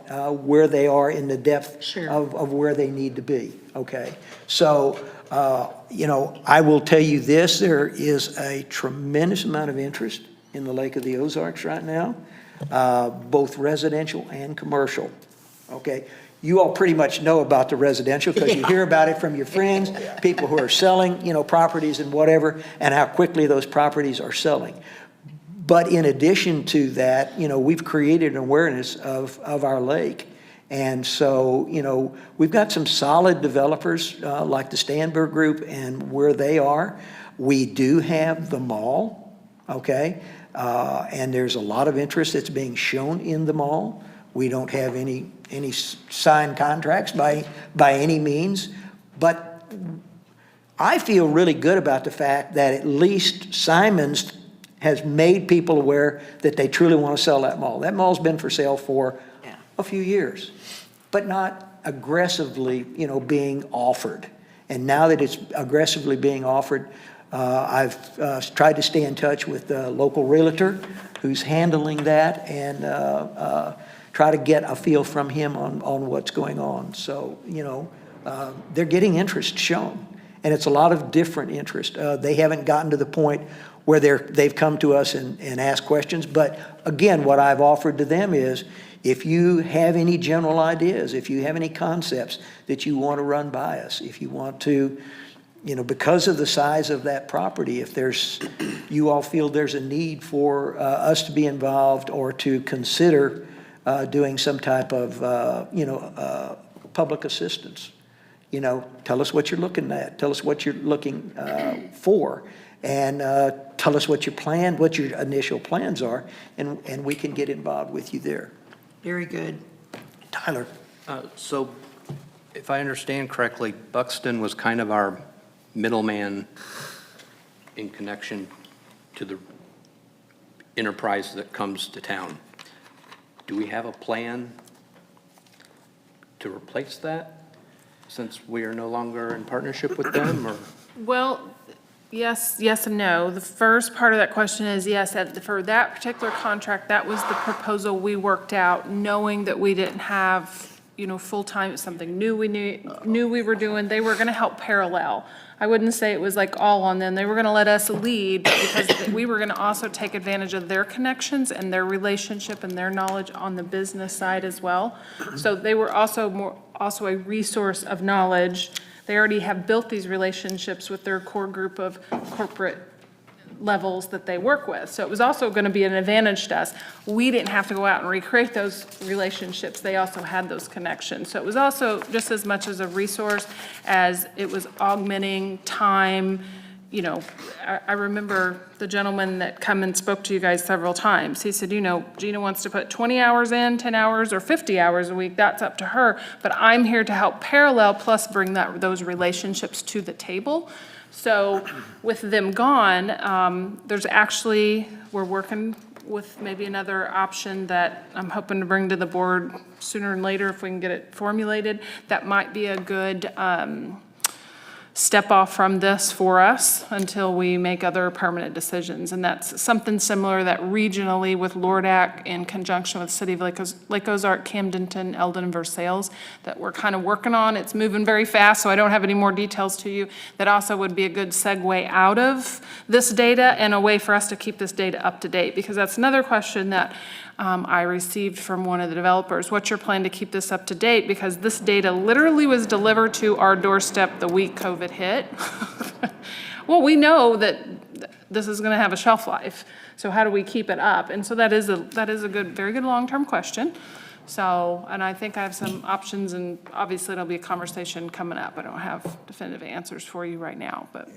where they are in the depth Sure. of where they need to be, okay? So, I will tell you this, there is a tremendous amount of interest in the Lake of the Ozarks right now, both residential and commercial, okay? You all pretty much know about the residential because you hear about it from your friends, people who are selling, properties and whatever, and how quickly those properties are selling. But in addition to that, we've created an awareness of our lake. And so, we've got some solid developers like the Stanberg Group and where they are. We do have the mall, okay? And there's a lot of interest that's being shown in the mall. We don't have any signed contracts by any means, but I feel really good about the fact that at least Simon's has made people aware that they truly want to sell that mall. That mall's been for sale for a few years, but not aggressively, being offered. And now that it's aggressively being offered, I've tried to stay in touch with the local realtor who's handling that and try to get a feel from him on what's going on. So, they're getting interest shown, and it's a lot of different interest. They haven't gotten to the point where they've come to us and asked questions. But again, what I've offered to them is, if you have any general ideas, if you have any concepts that you want to run by us, if you want to, because of the size of that property, if you all feel there's a need for us to be involved or to consider doing some type of, public assistance, tell us what you're looking at, tell us what you're looking for, and tell us what your initial plans are, and we can get involved with you there. Very good. Tyler? So if I understand correctly, Buxton was kind of our middleman in connection to the enterprise that comes to town. Do we have a plan to replace that since we are no longer in partnership with them, or? Well, yes and no. The first part of that question is yes, for that particular contract, that was the proposal we worked out, knowing that we didn't have, full-time, it's something new we knew we were doing. They were going to help parallel. I wouldn't say it was like all on them. They were going to let us lead because we were going to also take advantage of their connections and their relationship and their knowledge on the business side as well. So they were also a resource of knowledge. They already have built these relationships with their core group of corporate levels that they work with. So it was also going to be an advantage to us. We didn't have to go out and recreate those relationships. They also had those connections. So it was also just as much as a resource as it was augmenting time. I remember the gentleman that come and spoke to you guys several times. He said, Gina wants to put 20 hours in, 10 hours, or 50 hours a week. That's up to her. But I'm here to help parallel plus bring those relationships to the table. So with them gone, we're working with maybe another option that I'm hoping to bring to the board sooner than later if we can get it formulated. That might be a good step off from this for us until we make other permanent decisions. And that's something similar that regionally with LORDAC in conjunction with City of Lake Ozark, Camdenton, Eldon, and Versailles that we're kind of working on. It's moving very fast, so I don't have any more details to you. That also would be a good segue out of this data and a way for us to keep this data up to date, because that's another question that I received from one of the developers. What's your plan to keep this up to date? Because this data literally was delivered to our doorstep the week COVID hit. Well, we know that this is gonna have a shelf life, so how do we keep it up? And so that is a good, very good long-term question. So, and I think I have some options, and obviously it'll be a conversation coming up. I don't have definitive answers for you right now, but.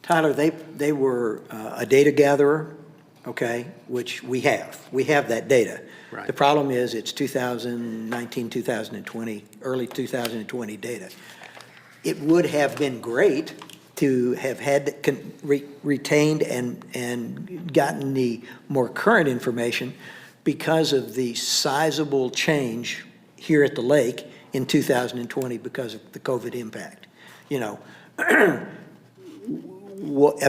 Tyler, they were a data gatherer, okay, which we have. We have that data. Right. The problem is it's 2019, 2020, early 2020 data. It would have been great to have had retained and gotten the more current information because of the sizable change here at the lake in 2020 because of the COVID impact. You know, I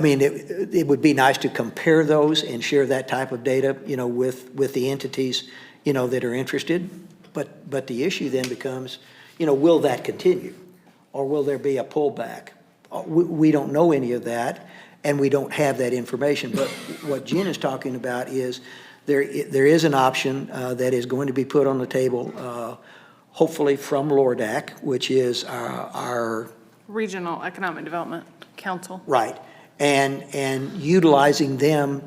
mean, it would be nice to compare those and share that type of data, you know, with the entities, you know, that are interested. But the issue then becomes, you know, will that continue? Or will there be a pullback? We don't know any of that, and we don't have that information. But what Jen is talking about is there is an option that is going to be put on the table, hopefully from LORDAC, which is our Regional Economic Development Council. right, and utilizing them,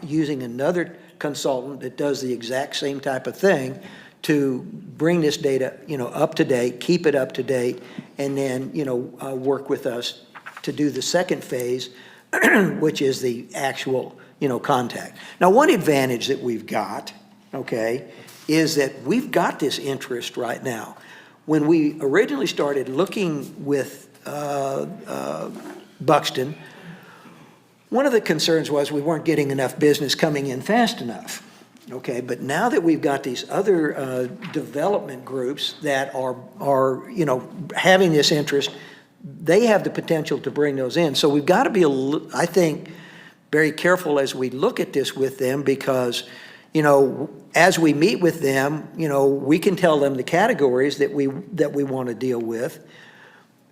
using another consultant that does the exact same type of thing to bring this data, you know, up to date, keep it up to date, and then, you know, work with us to do the second phase, which is the actual, you know, contact. Now, one advantage that we've got, okay, is that we've got this interest right now. When we originally started looking with Buxton, one of the concerns was we weren't getting enough business coming in fast enough. Okay, but now that we've got these other development groups that are, you know, having this interest, they have the potential to bring those in. So we've got to be, I think, very careful as we look at this with them, because, you know, as we meet with them, you know, we can tell them the categories that we want to deal with.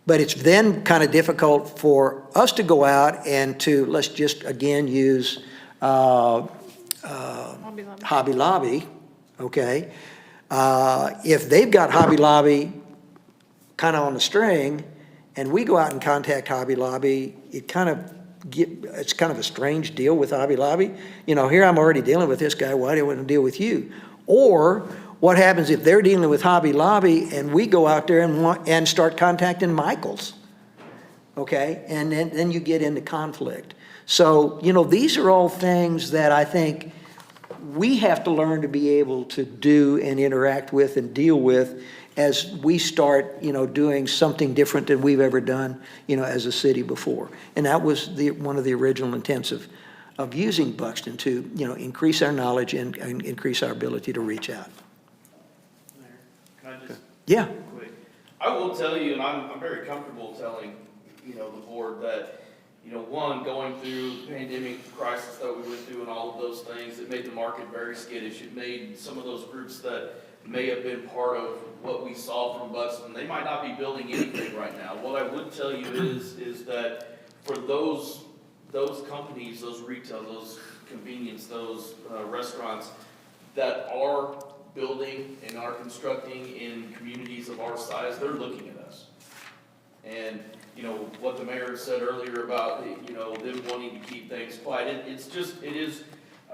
But it's then kind of difficult for us to go out and to, let's just again use Hobby Lobby, okay? If they've got Hobby Lobby kind of on the string, and we go out and contact Hobby Lobby, it's kind of a strange deal with Hobby Lobby. You know, here I'm already dealing with this guy, why do I want to deal with you? Or what happens if they're dealing with Hobby Lobby and we go out there and start contacting Michaels, okay? And then you get into conflict. So, you know, these are all things that I think we have to learn to be able to do and interact with and deal with as we start, you know, doing something different than we've ever done, you know, as a city before. And that was one of the original intents of using Buxton to, you know, increase our knowledge and increase our ability to reach out. Can I just? Yeah. Quick. I will tell you, and I'm very comfortable telling, you know, the board that, you know, one, going through the pandemic crisis that we went through and all of those things, it made the market very skittish. It made some of those groups that may have been part of what we saw from Buxton, they might not be building anything right now. What I would tell you is that for those companies, those retail, those convenience, those restaurants that are building and are constructing in communities of our size, they're looking at us. And, you know, what the mayor said earlier about, you know, them wanting to keep things quiet, it is,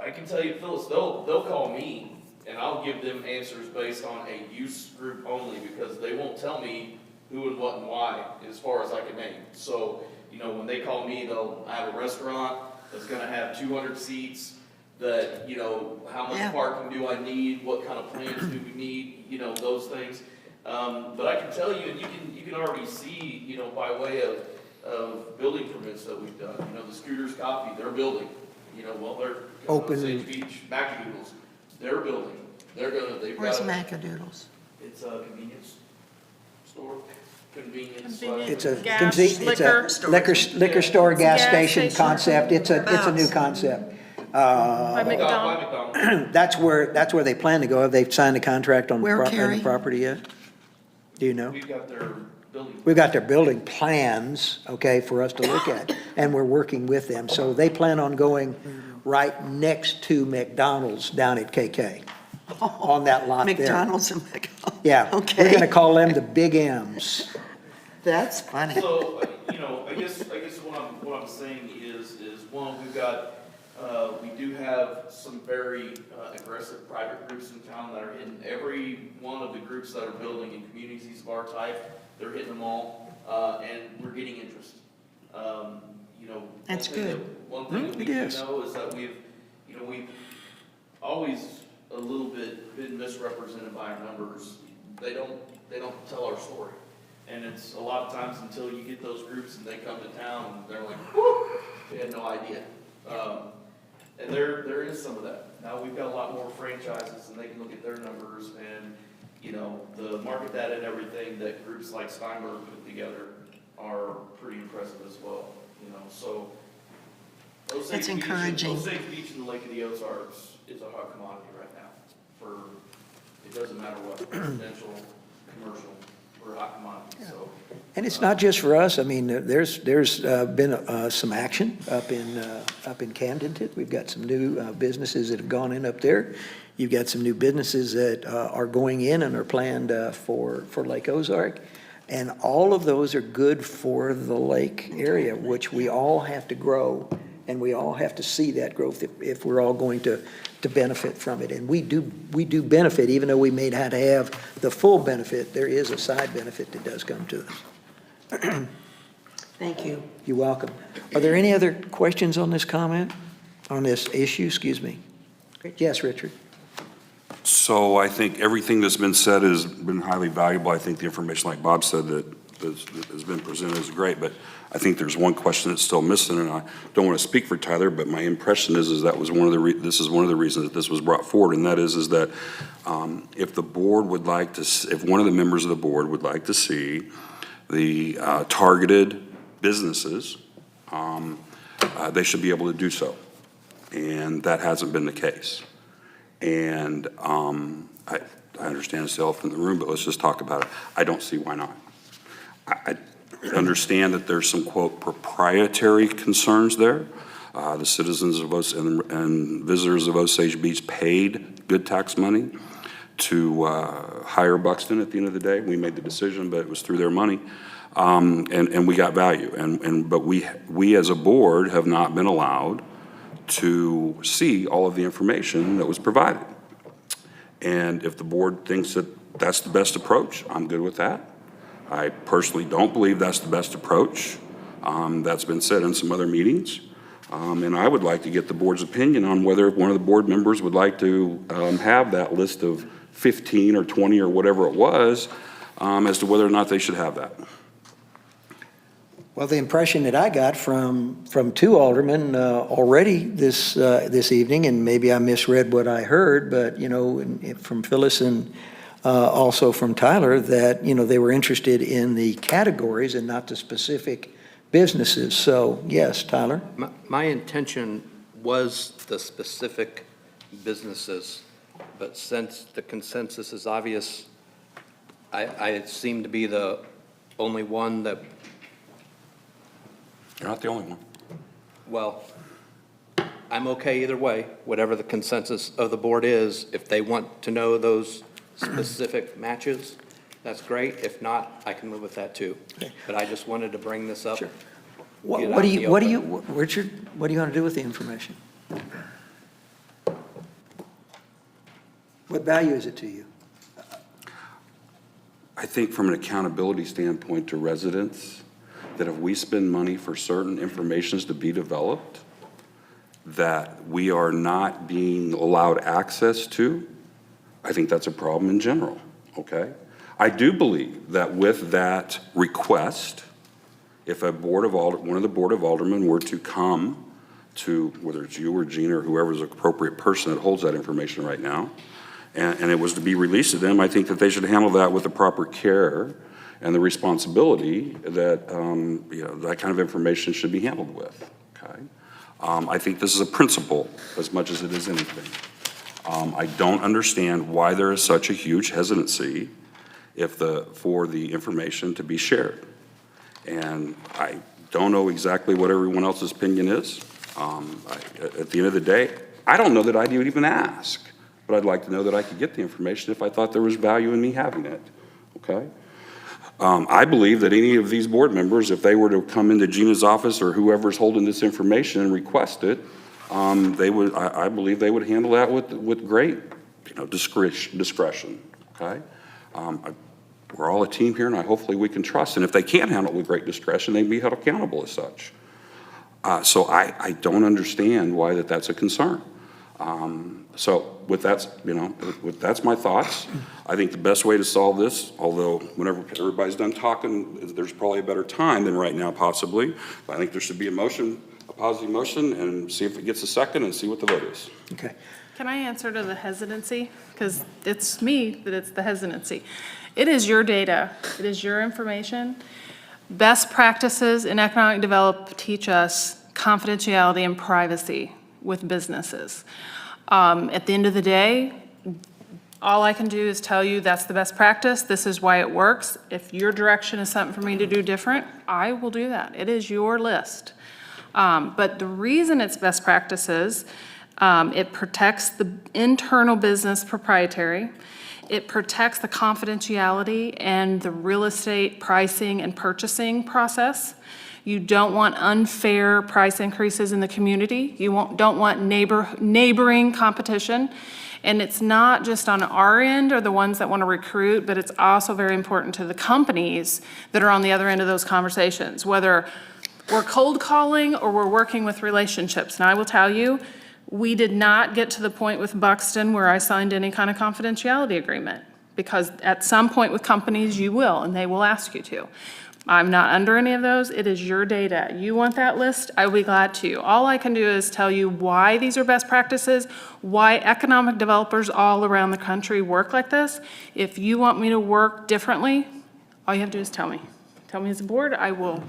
I can tell you, Phyllis, they'll call me and I'll give them answers based on a use group only, because they won't tell me who and what and why as far as I can name. So, you know, when they call me, I have a restaurant that's gonna have 200 seats, that, you know, how much parking do I need, what kind of plans do we need, you know, those things. But I can tell you, and you can already see, you know, by way of building permits that we've done, you know, the Scooters Coffee, they're building, you know, well, they're Open. Sage Beach, Macadoodles, they're building, they've Where's got. Macadoodles? It's a convenience store. convenience. Convenience. It's a, Gas, it's a liquor. liquor store, gas Gas station station. concept. It's a new concept. By By McDonald's. McDonald's. That's where they plan to go. Have they signed a contract on the Where, on the Carrie? property yet? Do you know? We've got their building. We've got their building plans, okay, for us to look at, and we're working with them. So they plan on going right next to McDonald's down at KK, on that lot there. McDonald's and McDonald's. Yeah, we're Okay. gonna call them the Big M's. That's funny. So, I guess what I'm saying is one, we do have some very aggressive private groups in town that are hitting every one of the groups that are building in communities of our type. They're hitting them all, and we're getting interest. That's good. One thing that we It do is. know is that we've always a little bit been misrepresented by our numbers. They don't tell our story. And it's a lot of times until you get those groups and they come to town, and they're like, whoo, they had no idea. And there is some of that. Now we've got a lot more franchises and they can look at their numbers and, the market data and everything that groups like Steinberg put together are pretty impressive as well, so. That's encouraging. Osage Beach and the Lake of the Ozarks is a hot commodity right now it doesn't matter what, residential, commercial, we're a hot commodity, so. And it's not just for us. I mean, there's been some action up in Camden. We've got some new businesses that have gone in up there. You've got some new businesses that are going in and are planned for Lake Ozark. And all of those are good for the lake area, which we all have to grow, and we all have to see that growth if we're all going to benefit from it. And we do benefit, even though we may not have the full benefit, there is a side benefit that does come to us. Thank you. You're welcome. Are there any other questions on this comment, on this issue, excuse me? Yes, Richard? So I think everything that's been said has been highly valuable. I think the information, like Bob said, that has been presented is great, but I think there's one question that's still missing, and I don't want to speak for Tyler, but my impression is that was one of the this is one of the reasons that this was brought forward, and that is that if the board would like to, if one of the members of the board would like to see the targeted businesses, they should be able to do so, and that hasn't been the case. And I understand it's the elephant in the room, but let's just talk about it. I don't see why not. I understand that there's some, quote, proprietary concerns there. The citizens of and visitors of Osage Beach paid good tax money to hire Buxton at the end of the day. We made the decision, but it was through their money. And we got value. But we as a board have not been allowed to see all of the information that was provided. And if the board thinks that that's the best approach, I'm good with that. I personally don't believe that's the best approach. That's been said in some other meetings. And I would like to get the board's opinion on whether one of the board members would like to have that list of 15 or 20 or whatever it was, as to whether or not they should have that. Well, the impression that I got from two aldermen already this evening, and maybe I misread what I heard, but, from Phyllis and also from Tyler, that, they were interested in the categories and not the specific businesses. So, yes, Tyler? My intention was the specific businesses, but since the consensus is obvious, I seem to be the only one that, You're not the only one. well, I'm okay either way, whatever the consensus of the board is. If they want to know those specific matches, that's great. If not, I can live with that too. But I just wanted to bring this up. Sure. Get it What out do in you, the Richard, what do you want to do with the information? What value is it to you? I think from an accountability standpoint to residents, that if we spend money for certain informations to be developed, that we are not being allowed access to, I think that's a problem in general, okay? I do believe that with that request, if one of the Board of Aldermen were to come to, whether it's you or Gina or whoever's the appropriate person that holds that information right now, and it was to be released to them, I think that they should handle that with the proper care and the responsibility that, that kind of information should be handled with, okay? I think this is a principle as much as it is anything. I don't understand why there is such a huge hesitancy for the information to be shared. And I don't know exactly what everyone else's opinion is. At the end of the day, I don't know that I'd even ask, but I'd like to know that I could get the information if I thought there was value in me having it, okay? I believe that any of these board members, if they were to come into Gina's office or whoever's holding this information and request it, I believe they would handle that with great, discretion, okay? We're all a team here, and hopefully we can trust, and if they can't handle it with great discretion, they can be held accountable as such. So I don't understand why that's a concern. So with that, that's my thoughts. I think the best way to solve this, although whenever everybody's done talking, there's probably a better time than right now possibly, but I think there should be a positive motion, and see if it gets a second and see what the vote is. Okay. Can I answer to the hesitancy? Because it's me that it's the hesitancy. It is your data. It is your information. Best practices in economic development teach us confidentiality and privacy with businesses. At the end of the day, all I can do is tell you that's the best practice. This is why it works. If your direction is something for me to do different, I will do that. It is your list. But the reason it's best practices, it protects the internal business proprietary. It protects the confidentiality and the real estate pricing and purchasing process. You don't want unfair price increases in the community. You don't want neighboring competition. And it's not just on our end or the ones that want to recruit, but it's also very important to the companies that are on the other end of those conversations, whether we're cold calling or we're working with relationships. And I will tell you, we did not get to the point with Buxton where I signed any kind of confidentiality agreement, because at some point with companies you will, and they will ask you to. I'm not under any of those. It is your data. You want that list? I will be glad to. All I can do is tell you why these are best practices, why economic developers all around the country work like this. If you want me to work differently, all you have to do is tell me. Tell me as a board, I will,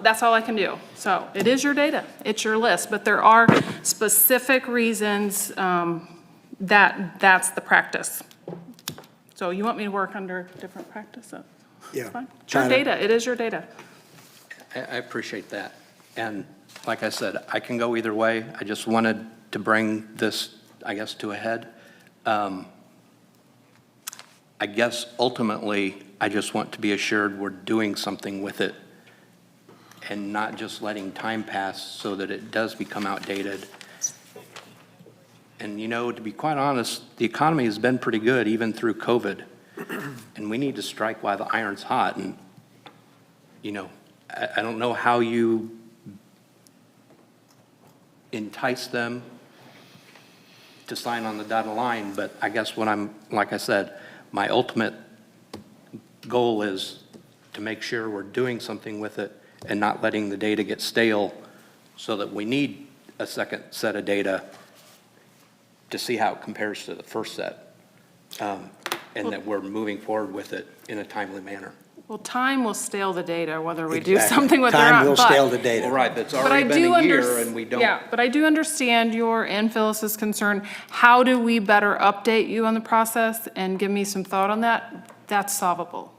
that's all I can do. So it is your data, it's your list, but there are specific reasons that's the practice. So you want me to work under different practice? Yeah. It's fine. It's your data, it is your data. I appreciate that. And like I said, I can go either way. I just wanted to bring this, I guess, to a head. I guess ultimately, I just want to be assured we're doing something with it and not just letting time pass so that it does become outdated. And to be quite honest, the economy has been pretty good even through COVID. And we need to strike while the iron's hot. And, I don't know how you entice them to sign on the dotted line, but I guess like I said, my ultimate goal is to make sure we're doing something with it and not letting the data get stale, so that we need a second set of data to see how it compares to the first set, and that we're moving forward with it in a timely manner. Well, time will stale the data, whether we do Exactly. something with it or not. Time will stale the data. Well, right, that's But I already been do a year and we don't. Yeah, but I do understand your and Phyllis's concern. How do we better update you on the process and give me some thought on that? That's solvable.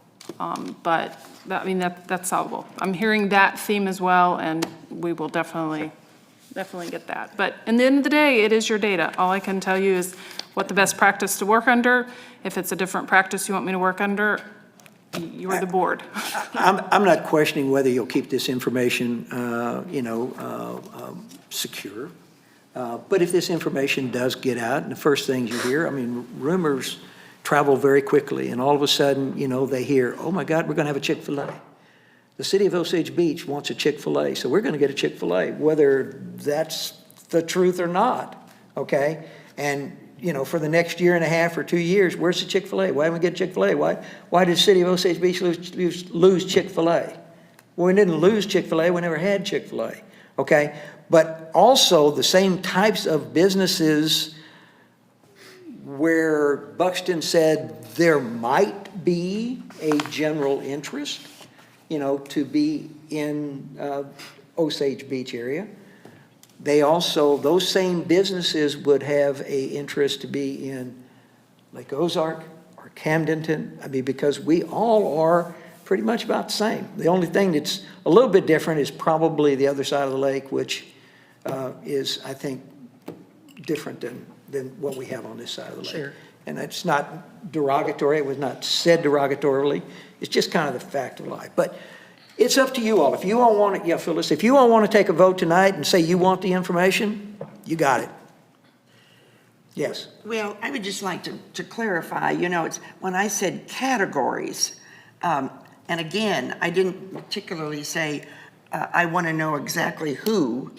That's solvable. I'm hearing that theme as well, and we will definitely get that. But in the end of the day, it is your data. All I can tell you is what the best practice to work under. If it's a different practice you want me to work under, you are the board. I'm not questioning whether you'll keep this information, secure. But if this information does get out, and the first things you hear, rumors travel very quickly, and all of a sudden, they hear, oh my God, we're going to have a Chick-fil-A. The city of Osage Beach wants a Chick-fil-A, so we're going to get a Chick-fil-A, whether that's the truth or not, okay? And, for the next year and a half or 2 years, where's the Chick-fil-A? Why didn't we get Chick-fil-A? Why did the city of Osage Beach lose Chick-fil-A? Well, we didn't lose Chick-fil-A, we never had Chick-fil-A, okay? But also, the same types of businesses where Buxton said there might be a general interest, to be in Osage Beach area. They also, those same businesses would have a interest to be in Lake Ozark or Camdenton. I mean, because we all are pretty much about the same. The only thing that's a little bit different is probably the other side of the lake, which is, I think, different than what we have on this side of the lake. Sure. And it's not derogatory, it was not said derogatorily, it's just kind of the fact of life. But it's up to you all. If you all want it, yeah, Phyllis, if you all want to take a vote tonight and say you want the information, you got it. Yes. Well, I would just like to clarify, it's, when I said categories, and again, I didn't particularly say, I want to know exactly who.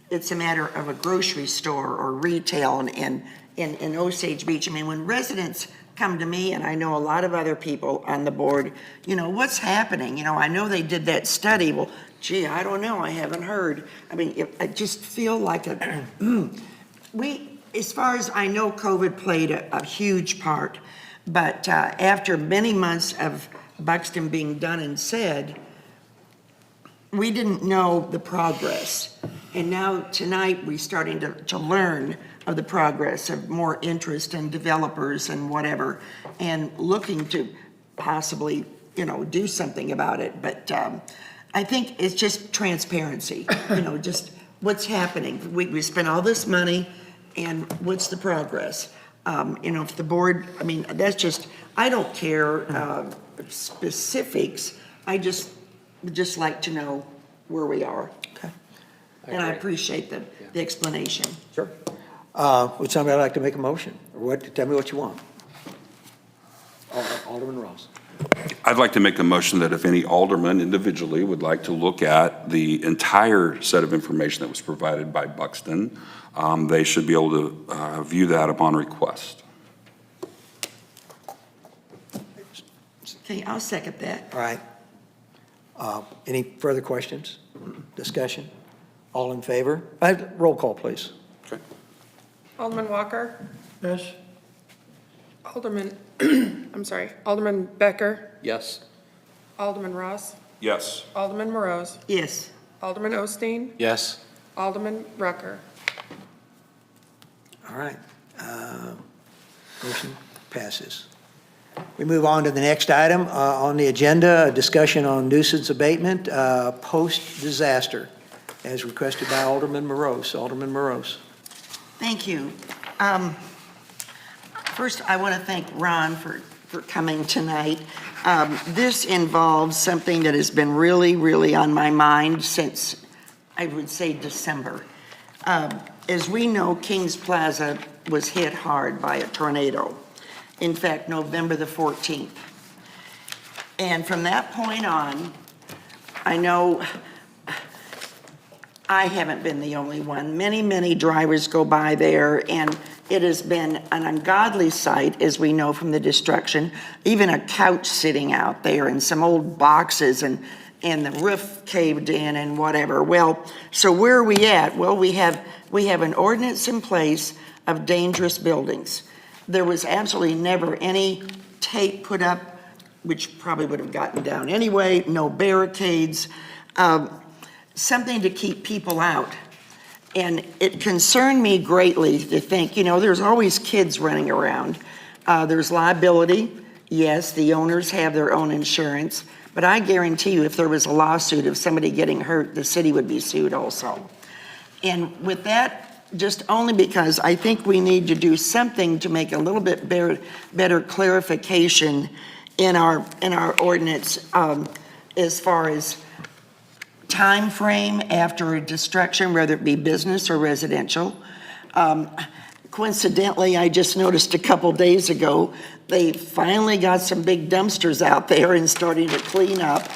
It's a matter of a grocery store or retail in Osage Beach. I mean, when residents come to me, and I know a lot of other people on the board, what's happening? I know they did that study. Well, gee, I don't know. I haven't heard. I mean, I just feel like as far as I know, COVID played a huge part. But after many months of Buxton being done and said, we didn't know the progress. And now tonight, we're starting to learn of the progress of more interest in developers and whatever, and looking to possibly, do something about it. But I think it's just transparency, just what's happening. We spent all this money, and what's the progress? If the board, I mean, that's just, I don't care specifics. I just would just like to know where we are. Okay. And I appreciate the explanation. Sure. Would somebody like to make a motion? Or tell me what you want. Alderman Ross. I'd like to make a motion that if any alderman individually would like to look at the entire set of information that was provided by Buxton, they should be able to view that upon request. Okay, I'll second that. All right. Any further questions, discussion? All in favor? Roll call, please. Okay. Alderman Walker, Yes. Alderman, Alderman Becker, Yes. Alderman Ross, Yes. Alderman Morose, Yes. Alderman Osteen, Yes. Alderman Rucker. All right. Motion passes. We move on to the next item on the agenda, a discussion on nuisance abatement post-disaster, as requested by Alderman Morose. Alderman Morose. Thank you. First, I want to thank Ron for coming tonight. This involves something that has been really, really on my mind since, I would say, December. As we know, Kings Plaza was hit hard by a tornado. In fact, November the 14th. And from that point on, I know I haven't been the only one. Many, many drivers go by there, and it has been an ungodly sight, as we know from the destruction. Even a couch sitting out there and some old boxes, and the roof caved in and whatever. Well, so where are we at? Well, we have an ordinance in place of dangerous buildings. There was absolutely never any tape put up, which probably would have gotten down anyway, no barricades, something to keep people out. And it concerned me greatly to think, there's always kids running around. There's liability. Yes, the owners have their own insurance, but I guarantee you if there was a lawsuit of somebody getting hurt, the city would be sued also. And with that, just only because I think we need to do something to make a little bit better clarification in our ordinance as far as time frame after a destruction, whether it be business or residential. Coincidentally, I just noticed a couple days ago, they finally got some big dumpsters out there and starting to clean up.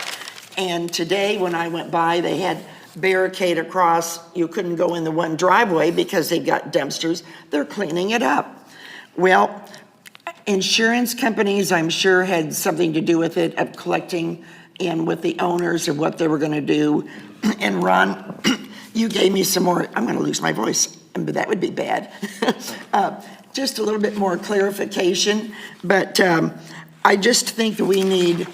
And today, when I went by, they had barricade across. You couldn't go in the one driveway because they've got dumpsters. They're cleaning it up. Well, insurance companies, I'm sure, had something to do with it, of collecting and with the owners of what they were going to do. And Ron, you gave me some more, I'm going to lose my voice, but that would be bad. Just a little bit more clarification, but I just think that we need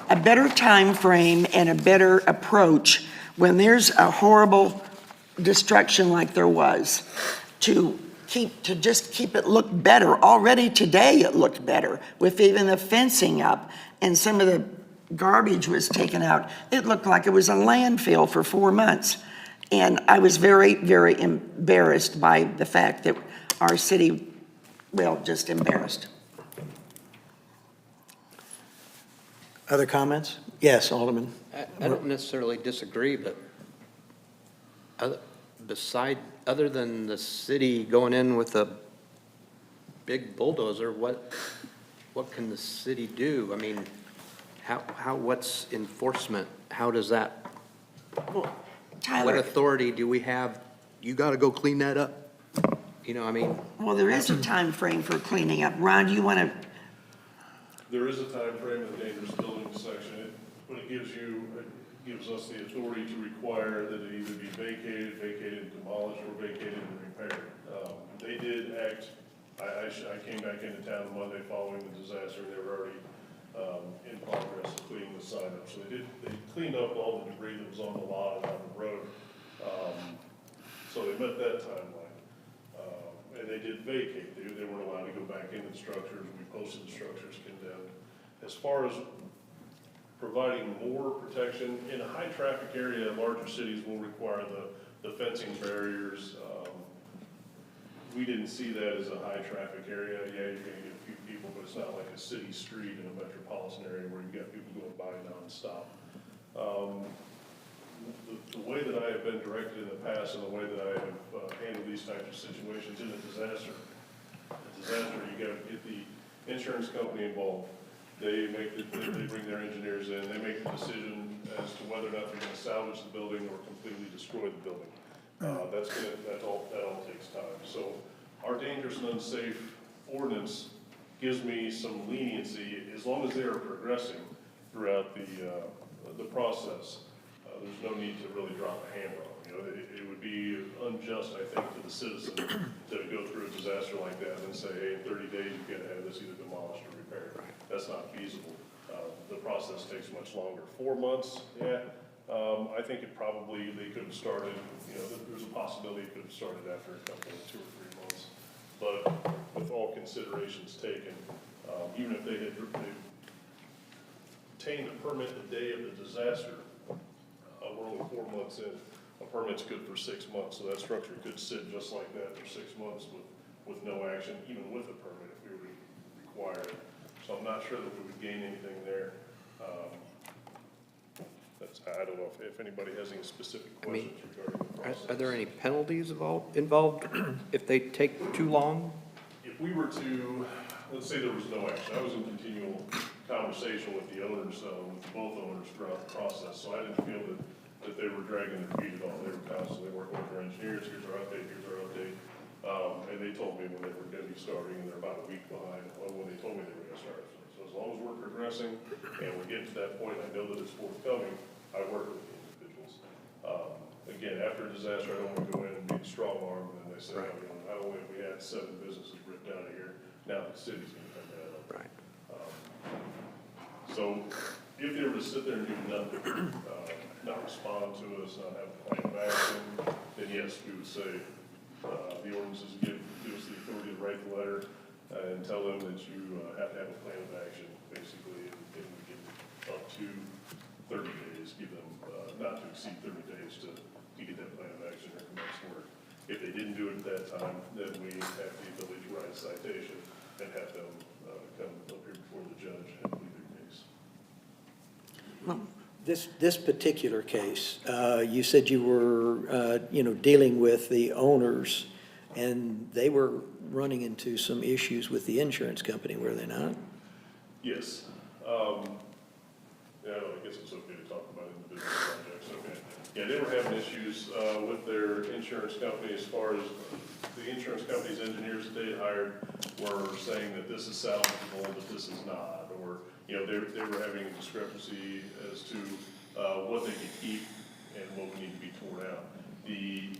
a better time frame and a better approach when there's a horrible destruction like there was, to just keep it look better. Already today it looked better with even the fencing up and some of the garbage was taken out. It looked like it was a landfill for 4 months. And I was very, very embarrassed by the fact that our city, well, just embarrassed. Other comments? Yes, Alderman. I don't necessarily disagree, but other than the city going in with a big bulldozer, what can the city do? I mean, what's enforcement? How does that, what Tyler, authority do we have? You gotta go clean that up. You know, I mean, well, there is a time frame for cleaning up. Ron, do you want to, There is a time frame in the dangerous buildings section, but it gives us the authority to require that it either be vacated, demolished, or vacated and repaired. They did act, I came back into town Monday following the disaster, they were already in progress of cleaning the sign up. So they cleaned up all the debris that was on the lot and on the road. So they met that timeline. And they did vacate, they weren't allowed to go back into the structures, we posted the structures condemned. As far as providing more protection, in a high traffic area, larger cities will require the fencing barriers. We didn't see that as a high traffic area. Yeah, you're gonna get a few people, but it's not like a city street in a metropolitan area where you've got people going by nonstop. The way that I have been directed in the past and the way that I have handled these types of situations in a disaster, you gotta get the insurance company involved. They bring their engineers in, they make the decision as to whether or not they're gonna salvage the building or completely destroy the building. That all takes time. So our dangerous and unsafe ordinance gives me some leniency as long as they are progressing throughout the process. There's no need to really drop a hammer on them. It would be unjust, I think, to the citizen to go through a disaster like that and say, hey, in 30 days, you've got to have this either demolished or repaired. That's not feasible. The process takes much longer. 4 months, yeah. I think they could have started, there's a possibility it could have started after a couple of 2 or 3 months. But with all considerations taken, even if they had obtained a permit the day of the disaster, we're only 4 months in. A permit's good for 6 months, so that structure could sit just like that for 6 months with no action, even with a permit if we were to require it. So I'm not sure that we would gain anything there. I don't know if anybody has any specific questions regarding the process. are there any penalties involved if they take too long? If we were to, let's say there was no action, I was in continual conversation with the owners, with both owners throughout the process, so I didn't feel that they were dragging their feet at all. They were constantly working with their engineers, here's our update. And they told me when they were gonna be starting, and they're about a week behind when they told me they were gonna start. So as long as we're progressing and we're getting to that point, I know that it's forthcoming, I work with the individuals. Again, after a disaster, I don't want to go in and be strong arm, and then they say, not only have we had 7 businesses ripped out of here, now the city's gonna come down. Right. So if they were to sit there and do nothing, not respond to us, not have a plan of action, then yes, we would say, the ordinances give us the authority to write the letter and tell them that you have to have a plan of action, basically, and we give up to 30 days, give them not to exceed 30 days to get that plan of action or commence work. If they didn't do it at that time, then we have the ability to write a citation and have them come up here before the judge and plead their case. This particular case, you said you were, dealing with the owners, and they were running into some issues with the insurance company, were they not? Yes. Yeah, I guess it's okay to talk about individual projects, okay. Yeah, they were having issues with their insurance company as far as the insurance company's engineers that they had hired were saying that this is salvageable, but this is not, or, they were having a discrepancy as to what they could keep and what would need to be torn out. The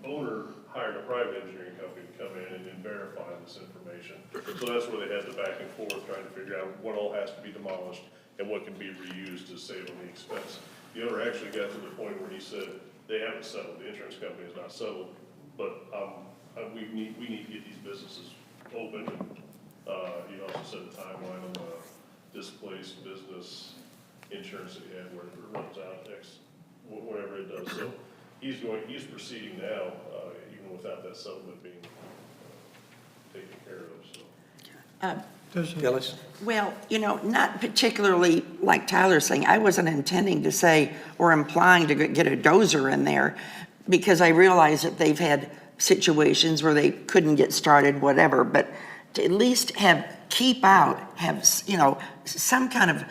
owner hired a private engineering company to come in and then verify this information. So that's where they had the back and forth, trying to figure out what all has to be demolished and what can be reused to save on the expense. The owner actually got to the point where he said, they haven't settled, the insurance company has not settled, but we need to get these businesses open. He also set a timeline on the displaced business insurance that he had, where it runs out next, whatever it does. So he's proceeding now, even without that settlement being taken care of, so. Phyllis? Well, not particularly like Tyler's saying. I wasn't intending to say or implying to get a dozer in there, because I realize that they've had situations where they couldn't get started, whatever, but to at least have some kind of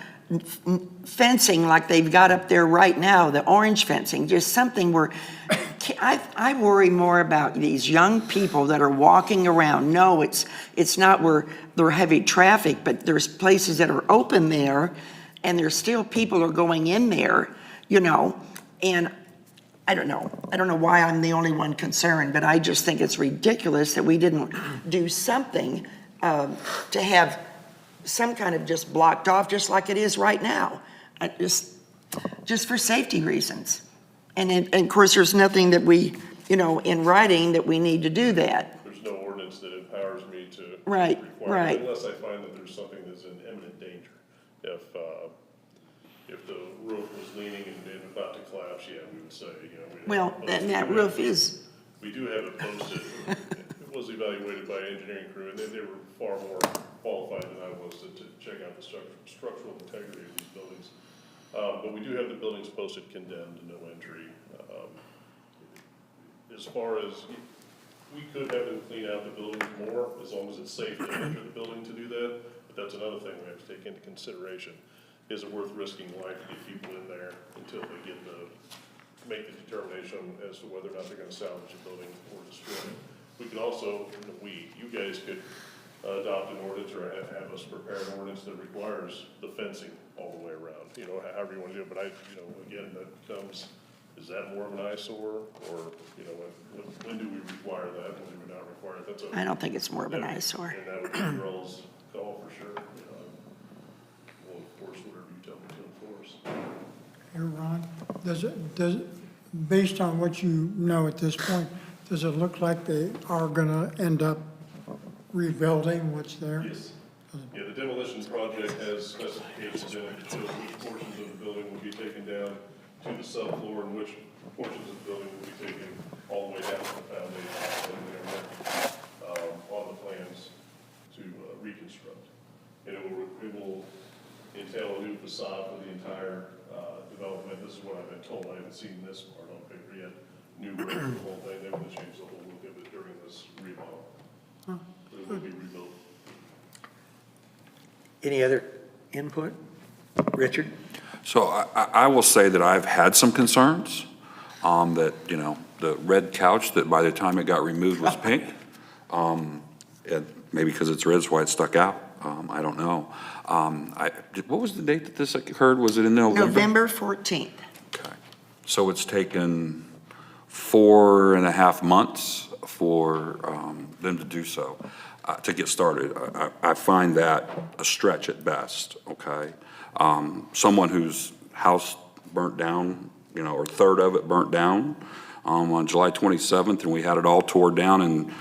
fencing like they've got up there right now, the orange fencing, just something where I worry more about these young people that are walking around. No, it's not where they're heavy traffic, but there's places that are open there, and there's still people are going in there, and I don't know why I'm the only one concerned, but I just think it's ridiculous that we didn't do something to have some kind of just blocked off, just like it is right now, just for safety reasons. And of course, there's nothing that we, in writing that we need to do that. There's no ordinance that empowers me to Right, require right. it, unless I find that there's something that's in imminent danger. If the roof was leaning and about to collapse, yeah, we would say, Well, that roof is, we do have it posted. It was evaluated by an engineering crew, and they were far more qualified than I was to check out the structural integrity of these buildings. But we do have the buildings posted condemned, no entry. As far as, we could have them clean out the buildings more, as long as it's safe to enter the building to do that. But that's another thing we have to take into consideration. Is it worth risking life to get people in there until they make the determination as to whether or not they're gonna salvage the building or destroy it? We could also, you guys could adopt an ordinance or have us prepare an ordinance that requires the fencing all the way around, however you wanna do it. But again, that becomes, is that more of an eyesore, or, when do we require that, when do we not require it? That's I don't think it's more of an eyesore. And that would be the girls' call for sure. We'll enforce whatever you tell me to enforce. Here, Ron, does it, based on what you know at this point, does it look like they are gonna end up rebuilding what's there? Yes. Yeah, the demolition project has specifications in it, so which portions of the building will be taken down to the subfloor, and which portions of the building will be taken all the way down to the foundation, and they're on the plans to reconstruct. And it will entail a new facade for the entire development. This is what I've been told. I haven't seen this part on paper yet. New brick for the whole thing. They want to change the whole look of it during this remodel. It will be rebuilt. Any other input? Richard? So I will say that I've had some concerns, that, the red couch that by the time it got removed was pink. Maybe because it's red, that's why it stuck out. I don't know. What was the date that this occurred? Was it in November? November 14th. Okay. So it's taken 4.5 months for them to do so, to get started. I find that a stretch at best, okay? Someone whose house burnt down, or a third of it burnt down on July 27th, and we had it all tore down and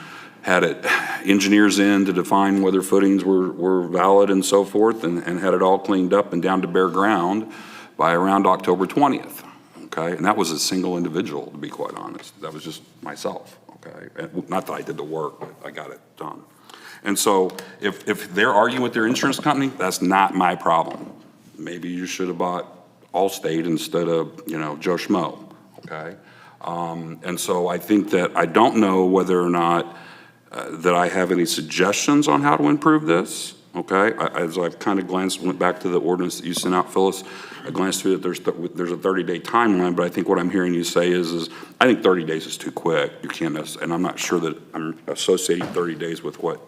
had engineers in to define whether footings were valid and so forth, and had it all cleaned up and down to bare ground by around October 20th, okay? And that was a single individual, to be quite honest. That was just myself, okay? And not that I did the work, but I got it done. And so if they're arguing with their insurance company, that's not my problem. Maybe you should have bought Allstate instead of, Joe Schmo, okay? And so I think that I don't know whether or not that I have any suggestions on how to improve this, okay? As I've kind of went back to the ordinance that you sent out, Phyllis, I glanced through it, there's a 30-day timeline, but I think what I'm hearing you say is I think 30 days is too quick. You can't, and I'm not sure that I'm associating 30 days with what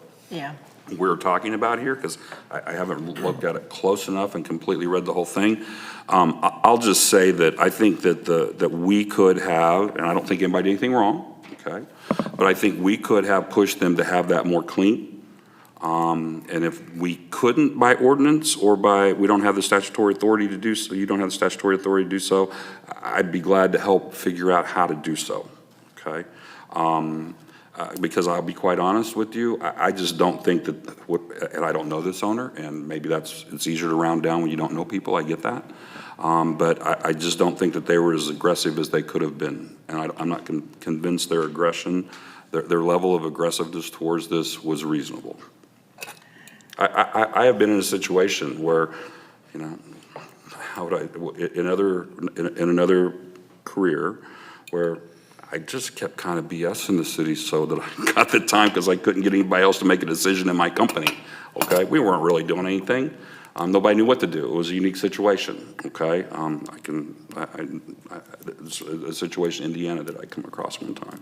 we're talking about here, because I haven't looked at it close enough and completely read the whole thing. I'll just say that I think that that we could have, and I don't think anybody did anything wrong, okay? But I think we could have pushed them to have that more clean. And if we couldn't by ordinance or we don't have the statutory authority to do so, you don't have the statutory authority to do so, I'd be glad to help figure out how to do so, okay? Because I'll be quite honest with you, I just don't think that, and I don't know this owner, and maybe it's easier to round down when you don't know people, I get that. But I just don't think that they were as aggressive as they could have been. And I'm not convinced their aggression, their level of aggressiveness towards this was reasonable. I have been in a situation where, you know, how would I, in another career, where I just kept kind of BSing the city so that I got the time because I couldn't get anybody else to make a decision in my company, okay? We weren't really doing anything. Nobody knew what to do. It was a unique situation, okay? It's a situation in Indiana that I come across one time.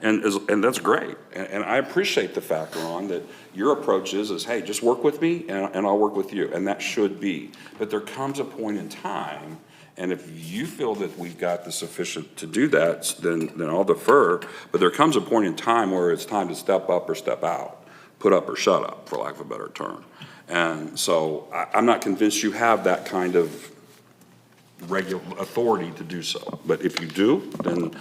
And that's great. And I appreciate the fact, Ron, that your approach is, hey, just work with me and I'll work with you. And that should be. But there comes a point in time, and if you feel that we've got the sufficient to do that, then I'll defer. But there comes a point in time where it's time to step up or step out, put up or shut up, for lack of a better term. And so I'm not convinced you have that kind of regular authority to do so. But if you do, then,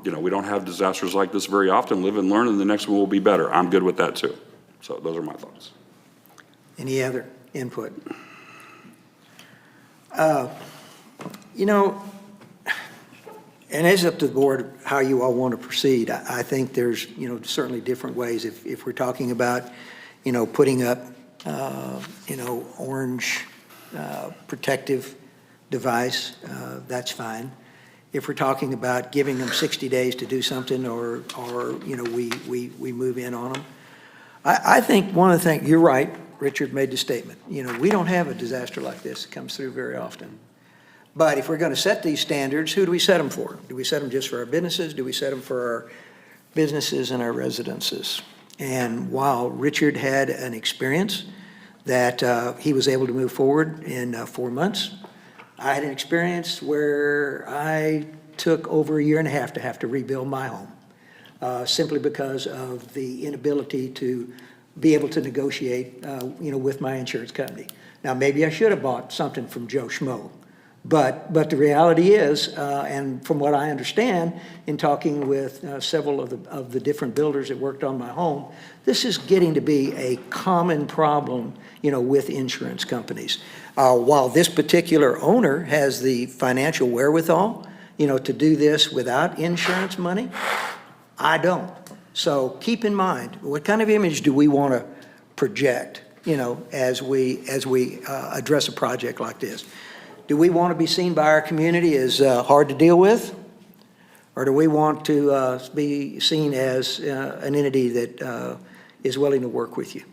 you know, we don't have disasters like this very often. Live and learn, and the next one will be better. I'm good with that too. So those are my thoughts. Any other input? You know, and it's up to the board how you all want to proceed. I think there's, you know, certainly different ways. If we're talking about, you know, putting up, you know, orange protective device, that's fine. If we're talking about giving them 60 days to do something, or you know, we move in on them. I think one of the things, you're right, Richard made the statement, you know, we don't have a disaster like this that comes through very often. But if we're going to set these standards, who do we set them for? Do we set them just for our businesses? Do we set them for our businesses and our residences? And while Richard had an experience that he was able to move forward in 4 months, I had an experience where I took over a year and a half to have to rebuild my home, simply because of the inability to be able to negotiate, you know, with my insurance company. Now, maybe I should have bought something from Joe Schmo, but the reality is, and from what I understand in talking with several of the different builders that worked on my home, this is getting to be a common problem, you know, with insurance companies. While this particular owner has the financial wherewithal, you know, to do this without insurance money, I don't. So keep in mind, what kind of image do we want to project, you know, as we address a project like this? Do we want to be seen by our community as hard to deal with? Or do we want to be seen as an entity that is willing to work with you?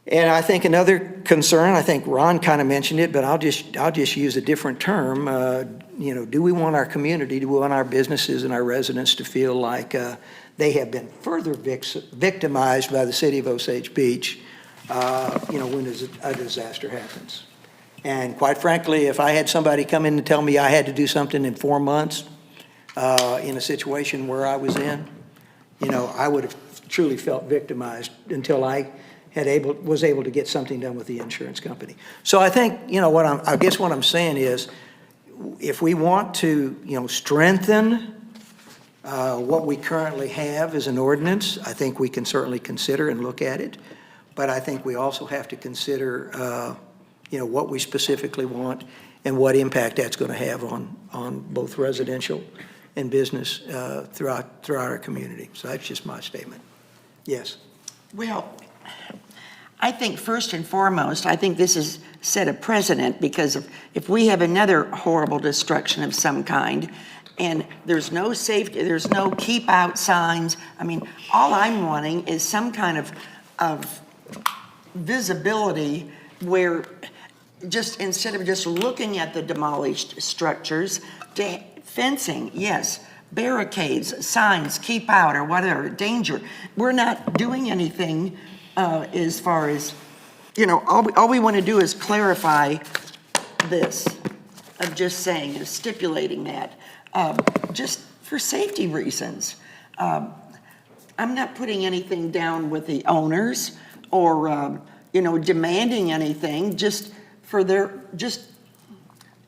And I think another concern, I think Ron kind of mentioned it, but I'll just use a different term. You know, do we want our community, do we want our businesses and our residents to feel like they have been further victimized by the city of Osage Beach, you know, when a disaster happens? And quite frankly, if I had somebody come in and tell me I had to do something in 4 months in a situation where I was in, you know, I would have truly felt victimized until I was able to get something done with the insurance company. So I think, you know, I guess what I'm saying is, if we want to, you know, strengthen what we currently have as an ordinance, I think we can certainly consider and look at it. But I think we also have to consider, you know, what we specifically want and what impact that's going to have on both residential and business throughout our community. So that's just my statement. Yes. Well, I think first and foremost, I think this has set a precedent, because if we have another horrible destruction of some kind, and there's no safety, there's no keep out signs, I mean, all I'm wanting is some kind of visibility where, just instead of just looking at the demolished structures, fencing, yes, barricades, signs, keep out, or whatever, danger. We're not doing anything as far as, you know, all we want to do is clarify this, of just saying, of stipulating that. Just for safety reasons. I'm not putting anything down with the owners or, demanding anything, just for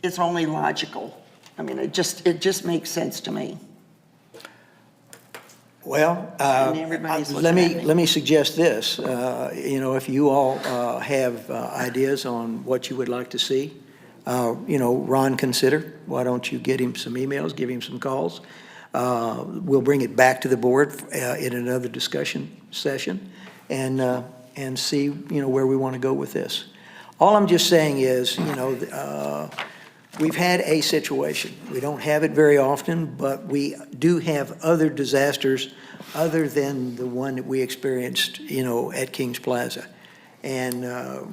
it's only logical. I mean, it just makes sense to me. Well, And everybody's let looking at me. me suggest this. If you all have ideas on what you would like to see, Ron, consider, why don't you get him some emails, give him some calls? We'll bring it back to the board in another discussion session and see, where we want to go with this. All I'm just saying is, we've had a situation. We don't have it very often, but we do have other disasters other than the one that we experienced, at Kings Plaza. And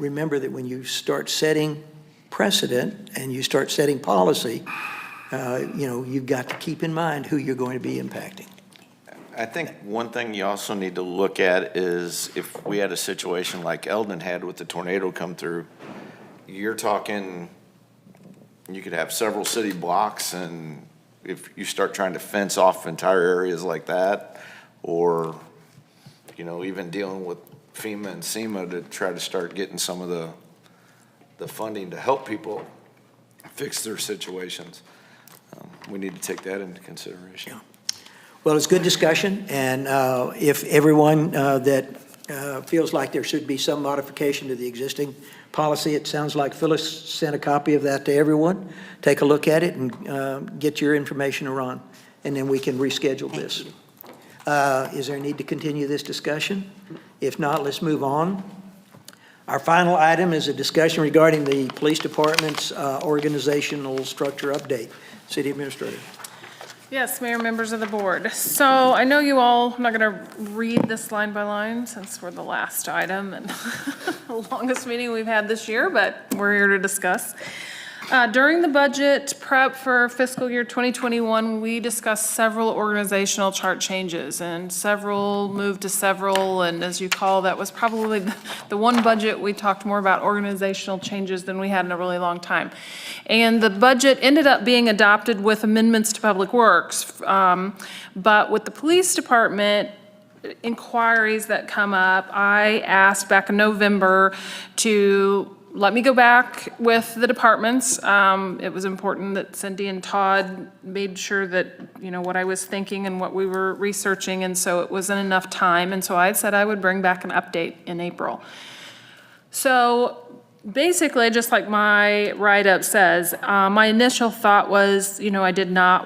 remember that when you start setting precedent and you start setting policy, you've got to keep in mind who you're going to be impacting. I think one thing you also need to look at is if we had a situation like Eldon had with the tornado come through, you're talking, you could have several city blocks, and if you start trying to fence off entire areas like that, or, even dealing with FEMA and SEMA to try to start getting some of the funding to help people fix their situations, we need to take that into consideration. Well, it's good discussion, and if everyone that feels like there should be some modification to the existing policy, it sounds like Phyllis sent a copy of that to everyone. Take a look at it and get your information to Ron, and then we can reschedule this. Is there a need to continue this discussion? If not, let's move on. Our final item is a discussion regarding the police department's organizational structure update. City Administrator. Yes, Mayor, members of the board. So I know you all, I'm not going to read this line by line since we're the last item and the longest meeting we've had this year, but we're here to discuss. During the budget prep for fiscal year 2021, we discussed several organizational chart changes, and several moved to several, and as you call, that was probably the one budget we talked more about organizational changes than we had in a really long time. And the budget ended up being adopted with amendments to Public Works, but with the police department, inquiries that come up, I asked back in November to let me go back with the departments. It was important that Cindy and Todd made sure that, what I was thinking and what we were researching, and so it wasn't enough time. And so I said I would bring back an update in April. So basically, just like my write-up says, my initial thought was, I did not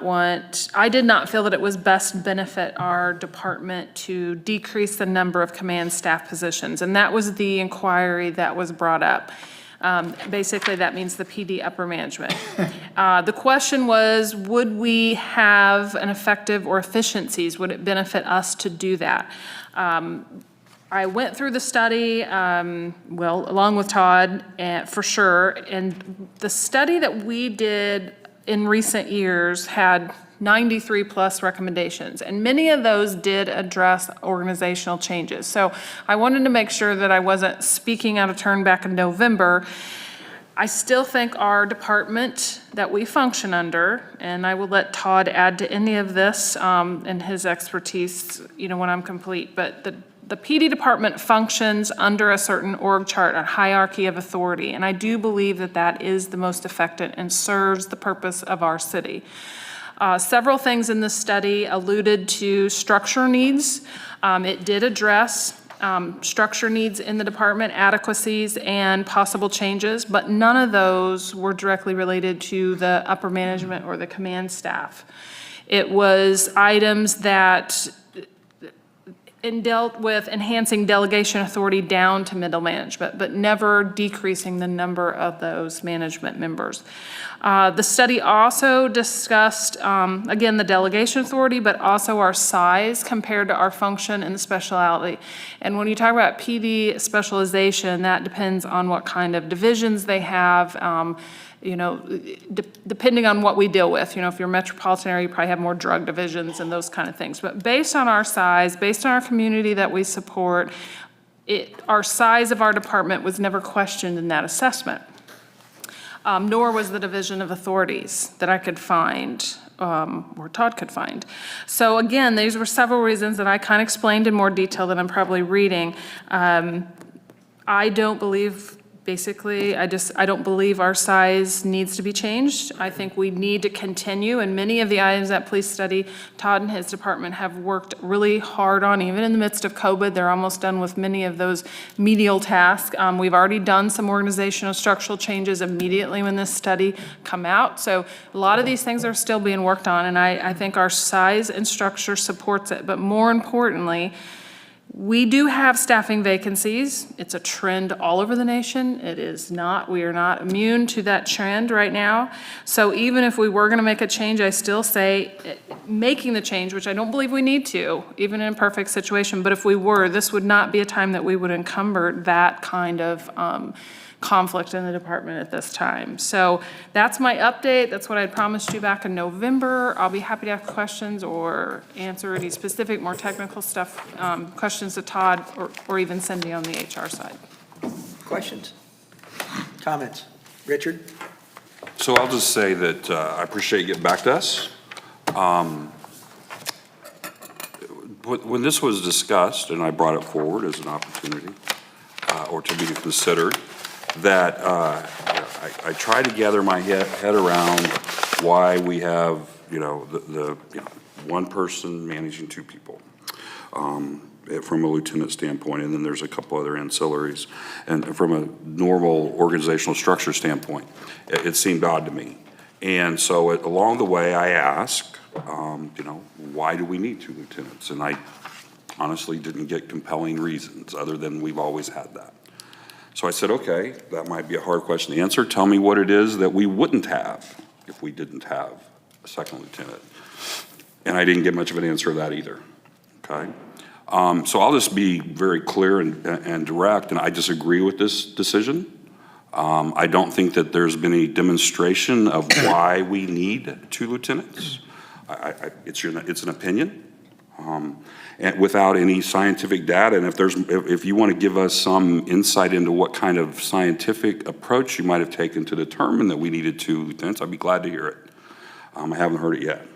feel that it was best benefit our department to decrease the number of command staff positions. And that was the inquiry that was brought up. Basically, that means the PD upper management. The question was, would we have an effective or efficiencies? Would it benefit us to do that? I went through the study, along with Todd, for sure. And the study that we did in recent years had 93 plus recommendations, and many of those did address organizational changes. So I wanted to make sure that I wasn't speaking out of turn back in November. I still think our department that we function under, and I will let Todd add to any of this and his expertise, when I'm complete, but the PD department functions under a certain org chart, a hierarchy of authority, and I do believe that that is the most effective and serves the purpose of our city. Several things in this study alluded to structure needs. It did address structure needs in the department, adequacies, and possible changes, but none of those were directly related to the upper management or the command staff. It was items that dealt with enhancing delegation authority down to middle management, but never decreasing the number of those management members. The study also discussed, again, the delegation authority, but also our size compared to our function and the specialty. And when you talk about PD specialization, that depends on what kind of divisions they have, depending on what we deal with. If you're metropolitan area, you probably have more drug divisions and those kind of things. But based on our size, based on our community that we support, our size of our department was never questioned in that assessment. nor was the division of authorities that I could find, or Todd could find. So again, these were several reasons that I kind of explained in more detail than I'm probably reading. I don't believe, basically, I don't believe our size needs to be changed. I think we need to continue, and many of the items that police study, Todd and his department have worked really hard on, even in the midst of COVID. They're almost done with many of those medial tasks. We've already done some organizational structural changes immediately when this study come out. So a lot of these things are still being worked on, and I think our size and structure supports it. But more importantly, we do have staffing vacancies. It's a trend all over the nation. It is not, we are not immune to that trend right now. So even if we were gonna make a change, I still say making the change, which I don't believe we need to, even in a perfect situation, but if we were, this would not be a time that we would encumber that kind of conflict in the department at this time. So that's my update. That's what I promised you back in November. I'll be happy to ask questions or answer any specific, more technical stuff, questions to Todd or even Cindy on the HR side. Questions? Comments? Richard? So I'll just say that I appreciate you getting back to us. When this was discussed, and I brought it forward as an opportunity or to be considered, that I try to gather my head around why we have, the one person managing two people from a lieutenant standpoint, and then there's a couple other ancillaries. And from a normal organizational structure standpoint, it seemed odd to me. And so along the way, I asked, why do we need two lieutenants? And I honestly didn't get compelling reasons other than we've always had that. So I said, okay, that might be a hard question to answer. Tell me what it is that we wouldn't have if we didn't have a second lieutenant. And I didn't get much of an answer to that either, okay? So I'll just be very clear and direct, and I disagree with this decision. I don't think that there's been any demonstration of why we need two lieutenants. It's an opinion. And without any scientific data, and if you want to give us some insight into what kind of scientific approach you might have taken to determine that we needed two lieutenants, I'd be glad to hear it. I haven't heard it yet.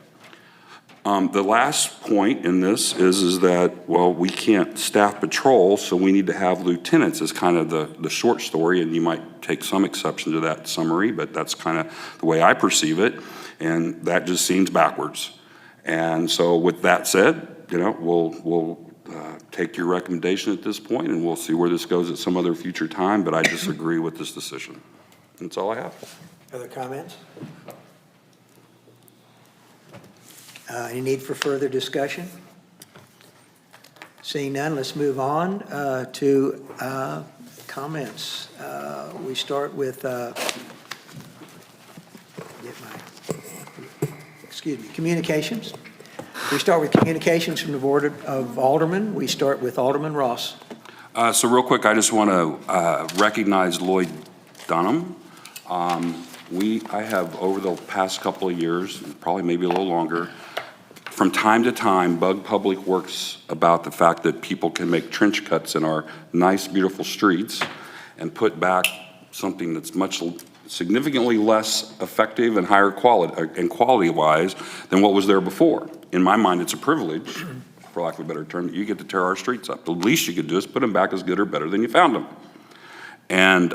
The last point in this is that, well, we can't staff patrol, so we need to have lieutenants is kind of the short story, and you might take some exception to that summary, but that's kind of the way I perceive it, and that just seems backwards. And so with that said, we'll take your recommendation at this point, and we'll see where this goes at some other future time, but I disagree with this decision. That's all I have. Other comments? Any need for further discussion? Seeing none, let's move on to comments. We start with, communications. We start with communications from the Board of Aldermen. We start with Alderman Ross. So real quick, I just want to recognize Lloyd Dunham. I have, over the past couple of years, probably maybe a little longer, from time to time, bugged Public Works about the fact that people can make trench cuts in our nice, beautiful streets and put back something that's significantly less effective and higher quality, and quality-wise, than what was there before. In my mind, it's a privilege, for lack of a better term, that you get to tear our streets up. The least you could do is put them back as good or better than you found them. And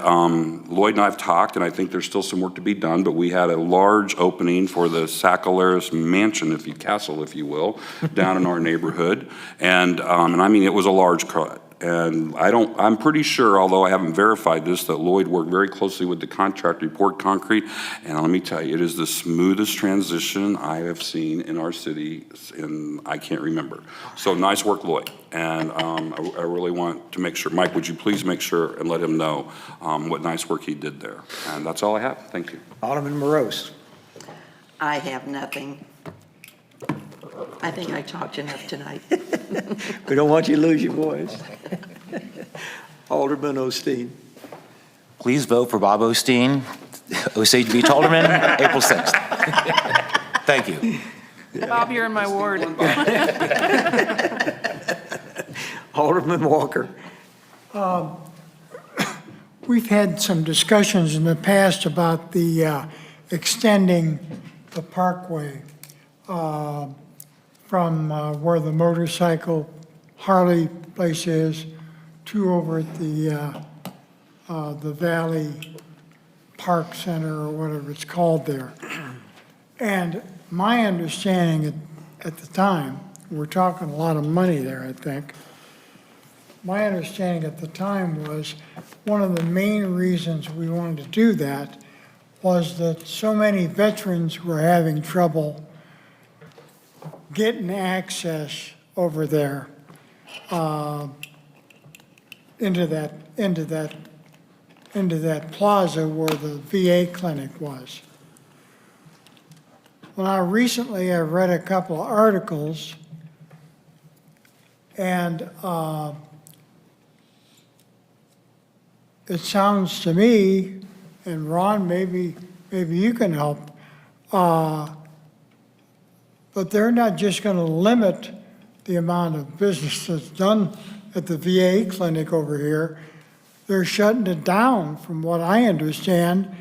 Lloyd and I have talked, and I think there's still some work to be done, but we had a large opening for the Sacalaris Mansion, castle, if you will, down in our neighborhood. And I mean, it was a large cut. And I'm pretty sure, although I haven't verified this, that Lloyd worked very closely with the contractor, Report Concrete. And let me tell you, it is the smoothest transition I have seen in our city in, I can't remember. So nice work, Lloyd. And I really want to make sure, Mike, would you please make sure and let him know what nice work he did there. And that's all I have. Thank you. Alderman Morose. I have nothing. I think I talked enough tonight. We don't want you to lose your voice. Alderman Osteen. Please vote for Bob Osteen, Osage Beach Alderman, April 6th. Thank you. Bob, you're in my ward. Alderman Walker. we've had some discussions in the past about the extending the parkway from where the motorcycle Harley place is to over at the Valley Park Center or whatever it's called there. And my understanding at the time, we're talking a lot of money there, I think. My understanding at the time was one of the main reasons we wanted to do that was that so many veterans were having trouble getting access over there into that plaza where the VA clinic was. Well, now recently I've read a couple of articles and it sounds to me, and Ron, maybe you can help, but they're not just going to limit the amount of business that's done at the VA clinic over here. They're shutting it down, from what I understand,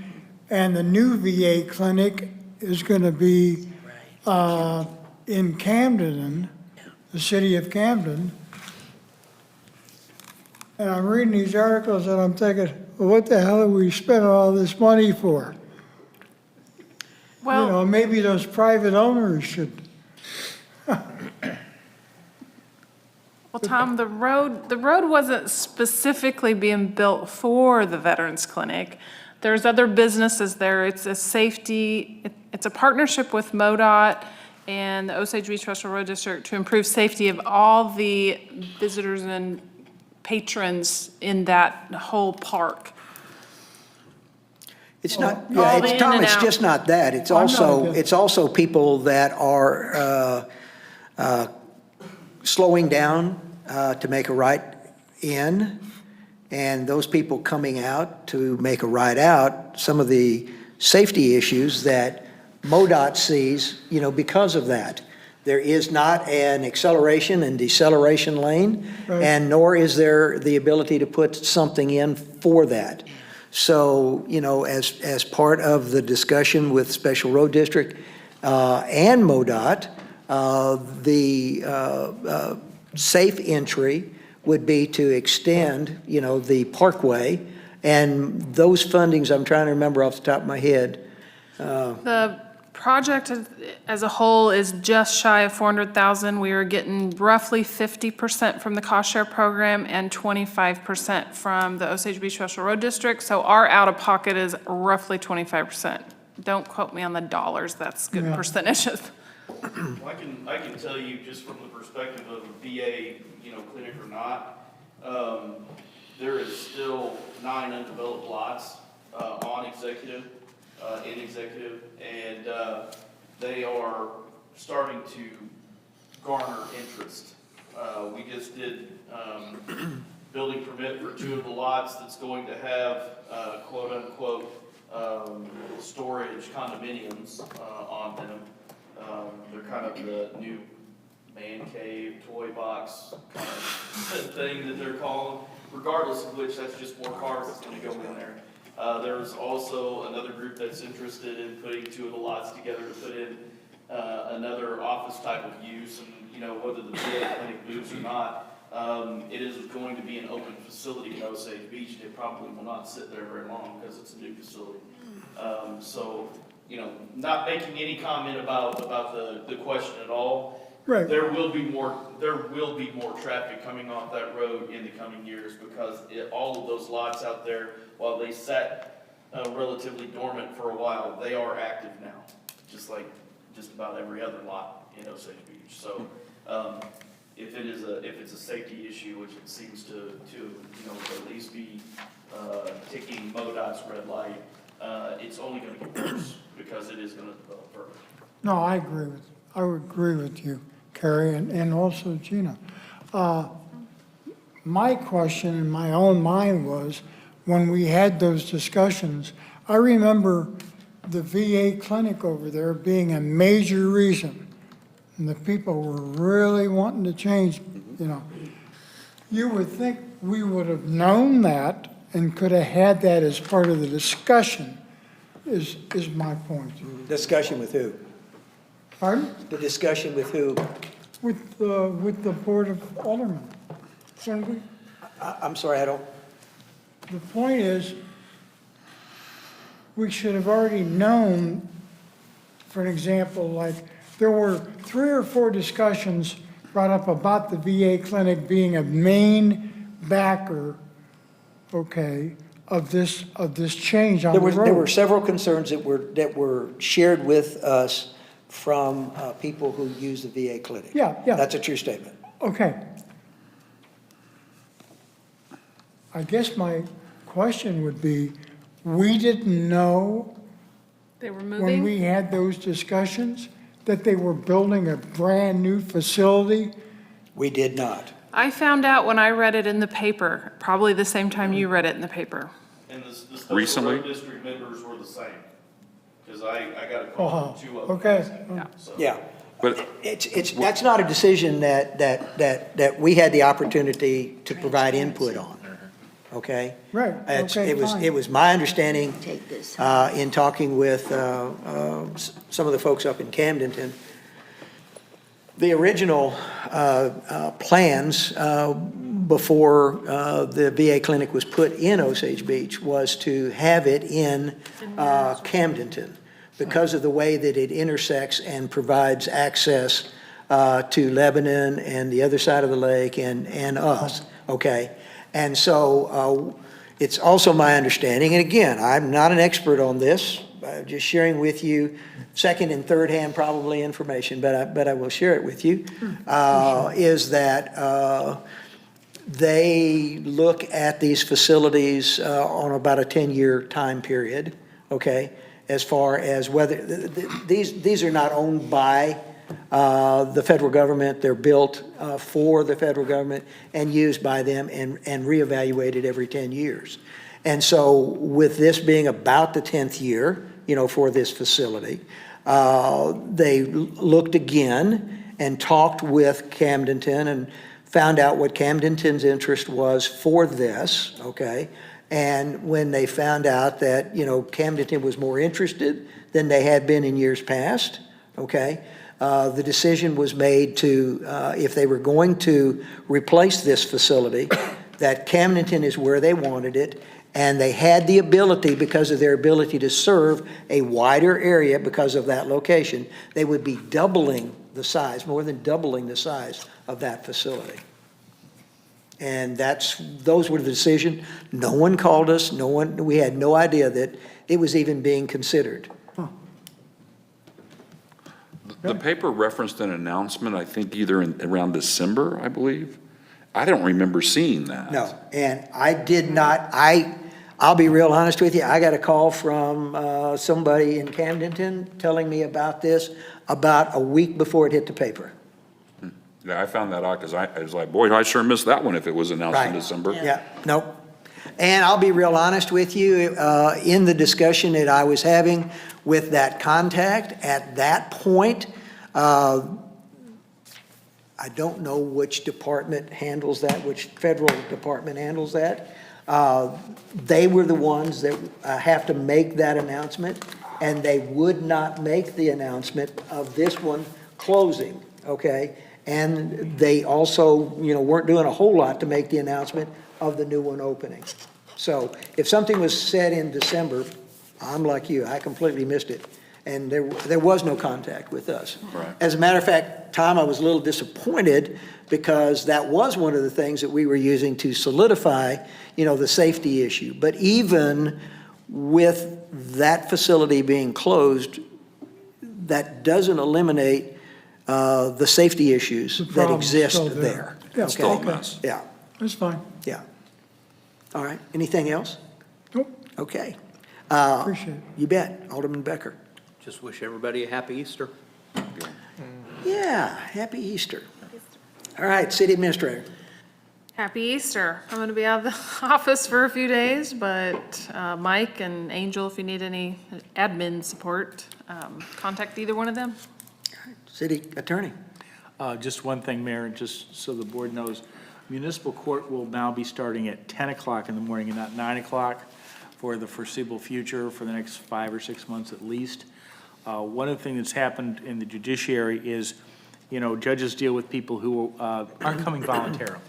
and the new VA clinic is going to be in Camden, the city of Camden. And I'm reading these articles and I'm thinking, well, what the hell are we spending all this money for? Well, You know, maybe those private owners should. Well, Tom, the road wasn't specifically being built for the Veterans Clinic. There's other businesses there. It's a safety, it's a partnership with MoDOT and the Osage Beach Special Road District to improve safety of all the visitors and patrons in that whole park. It's not, All yeah, the it's, in Tom, and it's out. just not that. It's I'm not also, against- it's also people that are slowing down to make a right in, and those people coming out to make a right out, some of the safety issues that MoDOT sees, you know, because of that. There is not an acceleration and deceleration lane, Right. and nor is there the ability to put something in for that. So, you know, as part of the discussion with Special Road District and MoDOT, the safe entry would be to extend, you know, the parkway, and those fundings, I'm trying to remember off the top of my head. The project as a whole is just shy of 400,000. We are getting roughly 50% from the cost share program and 25% from the Osage Beach Special Road District. So our out-of-pocket is roughly 25%. Don't quote me on the dollars, that's good Yeah. percentages. Well, I can tell you just from the perspective of a VA, clinic or not, there is still 9 undeveloped lots, on executive, in executive, and, they are starting to garner interest. We just did, building permit for 2 of the lots that's going to have, quote unquote, storage condominiums, on them. They're kind of the new man cave, toy box kind of thing that they're calling, regardless of which, that's just more cars that's gonna go in there. There's also another group that's interested in putting 2 of the lots together to put in, another office type of use, and, whether the VA clinic moves or not, it is going to be an open facility in Osage Beach, and it probably will not sit there very long, because it's a new facility. So, not making any comment about the question at all. Right. There will be more traffic coming off that road in the coming years, because all of those lots out there, while they sat relatively dormant for a while, they are active now, just like just about every other lot in Osage Beach. So, if it's a safety issue, which it seems to at least be ticking MoDOT's red light, it's only gonna get worse, because it is gonna develop further. No, I would agree with you, Carrie, and also Gina. My question in my own mind was, when we had those discussions, I remember the VA clinic over there being a major reason, and the people were really wanting to change, You would think we would have known that and could have had that as part of the discussion, is my point. Discussion with who? Pardon? The discussion with who? With the Board of Aldermen. When I'm sorry, I don't, the point is, we should have already known, for an example, like, there were 3 or 4 discussions brought up about the VA clinic being a main backer, okay, of this change on the road. there were several concerns that were shared with us from people who use the VA clinic. Yeah. That's a true statement. Okay. I guess my question would be, we didn't know They were when moving. we had those discussions that they were building a brand-new facility? We did not. I found out when I read it in the paper, probably the same time you read it in the paper. And the special Recently? road district members were the same, because I got a call from 2 of them. Okay. So- Yeah. But That's not a decision that we had the opportunity to provide input on, okay? Right, okay, fine. It was my understanding, Take this. in talking with some of the folks up in Camdenton, the original plans before the VA clinic was put in Osage Beach was to have it in Camdenton because of the way that it intersects and provides access to Lebanon and the other side of the lake and us, okay? And so it's also my understanding, and again, I'm not an expert on this, just sharing with you second and third hand probably information, but I will share it with you, is that they look at these facilities on about a 10-year time period, okay? As far as whether, these are not owned by the federal government, they're built for the federal government and used by them and reevaluated every 10 years. And so with this being about the 10th year, for this facility, they looked again and talked with Camdenton and found out what Camdenton's interest was for this, okay? And when they found out that, Camdenton was more interested than they had been in years past, okay? The decision was made to, if they were going to replace this facility, that Camdenton is where they wanted it, and they had the ability, because of their ability to serve a wider area because of that location, they would be doubling the size, more than doubling the size of that facility. And those were the decision. No one called us, we had no idea that it was even being considered. the paper referenced an announcement, I think either around December, I believe. I don't remember seeing that. No, and I did not, I'll be real honest with you, I got a call from somebody in Camdenton telling me about this about a week before it hit the paper. Yeah, I found that out because I was like, boy, I sure missed that one if it was announced in Right. December. Yeah, nope. And I'll be real honest with you, in the discussion that I was having with that contact, at that point, I don't know which department handles that, which federal department handles that. They were the ones that have to make that announcement, and they would not make the announcement of this one closing, okay? And they also, weren't doing a whole lot to make the announcement of the new one opening. So if something was said in December, I'm like you, I completely missed it. And there was no contact with us. Right. As a matter of fact, Tom, I was a little disappointed because that was one of the things that we were using to solidify, the safety issue. But even with that facility being closed, that doesn't eliminate the safety issues The that problem's exist still there. there. Yeah, It's still a Okay? mess. Yeah, That's fine. yeah. All right, anything else? Nope, Okay. appreciate it. You bet, Alderman Becker. Just wish everybody a happy Easter. Yeah, happy Easter. All right, City Administrator. Happy Easter. I'm going to be out of the office for a few days, but Mike and Angel, if you need any admin support, contact either one of them. City Attorney. Just one thing, Mayor, just so the board knows, Municipal court will now be starting at 10 o'clock in the morning and not 9 o'clock for the foreseeable future, for the next 5 or 6 months at least. One of the things that's happened in the judiciary is, judges deal with people who aren't coming voluntarily.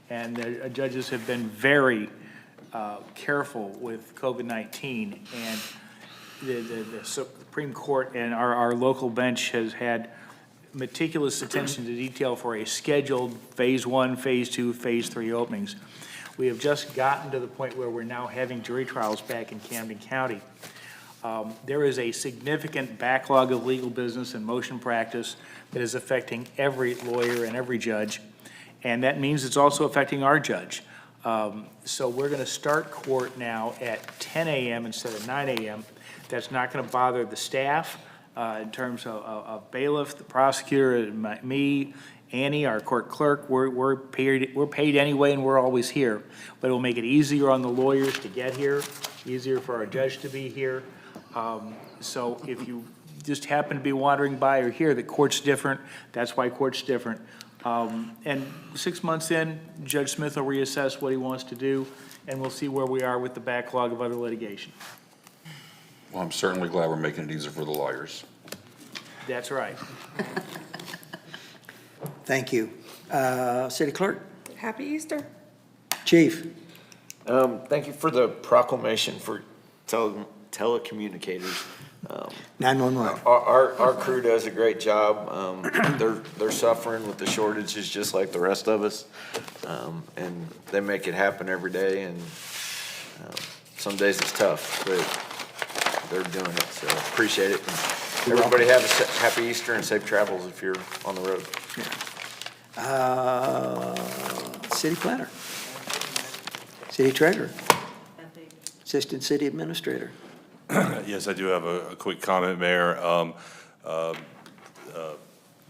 And the judges have been very careful with COVID-19, and the Supreme Court and our local bench has had meticulous attention to detail for a scheduled Phase 1, Phase 2, Phase 3 openings. We have just gotten to the point where we're now having jury trials back in Camden County. There is a significant backlog of legal business and motion practice that is affecting every lawyer and every judge, and that means it's also affecting our judge. So we're going to start court now at 10 a.m. instead of 9 a.m. That's not going to bother the staff in terms of bailiff, the prosecutor, me, Annie, our court clerk. We're paid anyway, and we're always here. But it will make it easier on the lawyers to get here, easier for our judge to be here. So if you just happen to be wandering by or here, the court's different. That's why court's different. And 6 months in, Judge Smith will reassess what he wants to do, and we'll see where we are with the backlog of other litigation. Well, I'm certainly glad we're making it easier for the lawyers. That's right. Thank you. City Clerk? Happy Easter. Chief? Thank you for the proclamation for telecommunicators. 911. Our crew does a great job. They're suffering with the shortages just like the rest of us. And they make it happen every day, and some days it's tough, but they're doing it, so appreciate it. And everybody have a happy Easter and safe travels if you're on the road. City Planner? City Treasurer? Assistant City Administrator? Yes, I do have a quick comment, Mayor.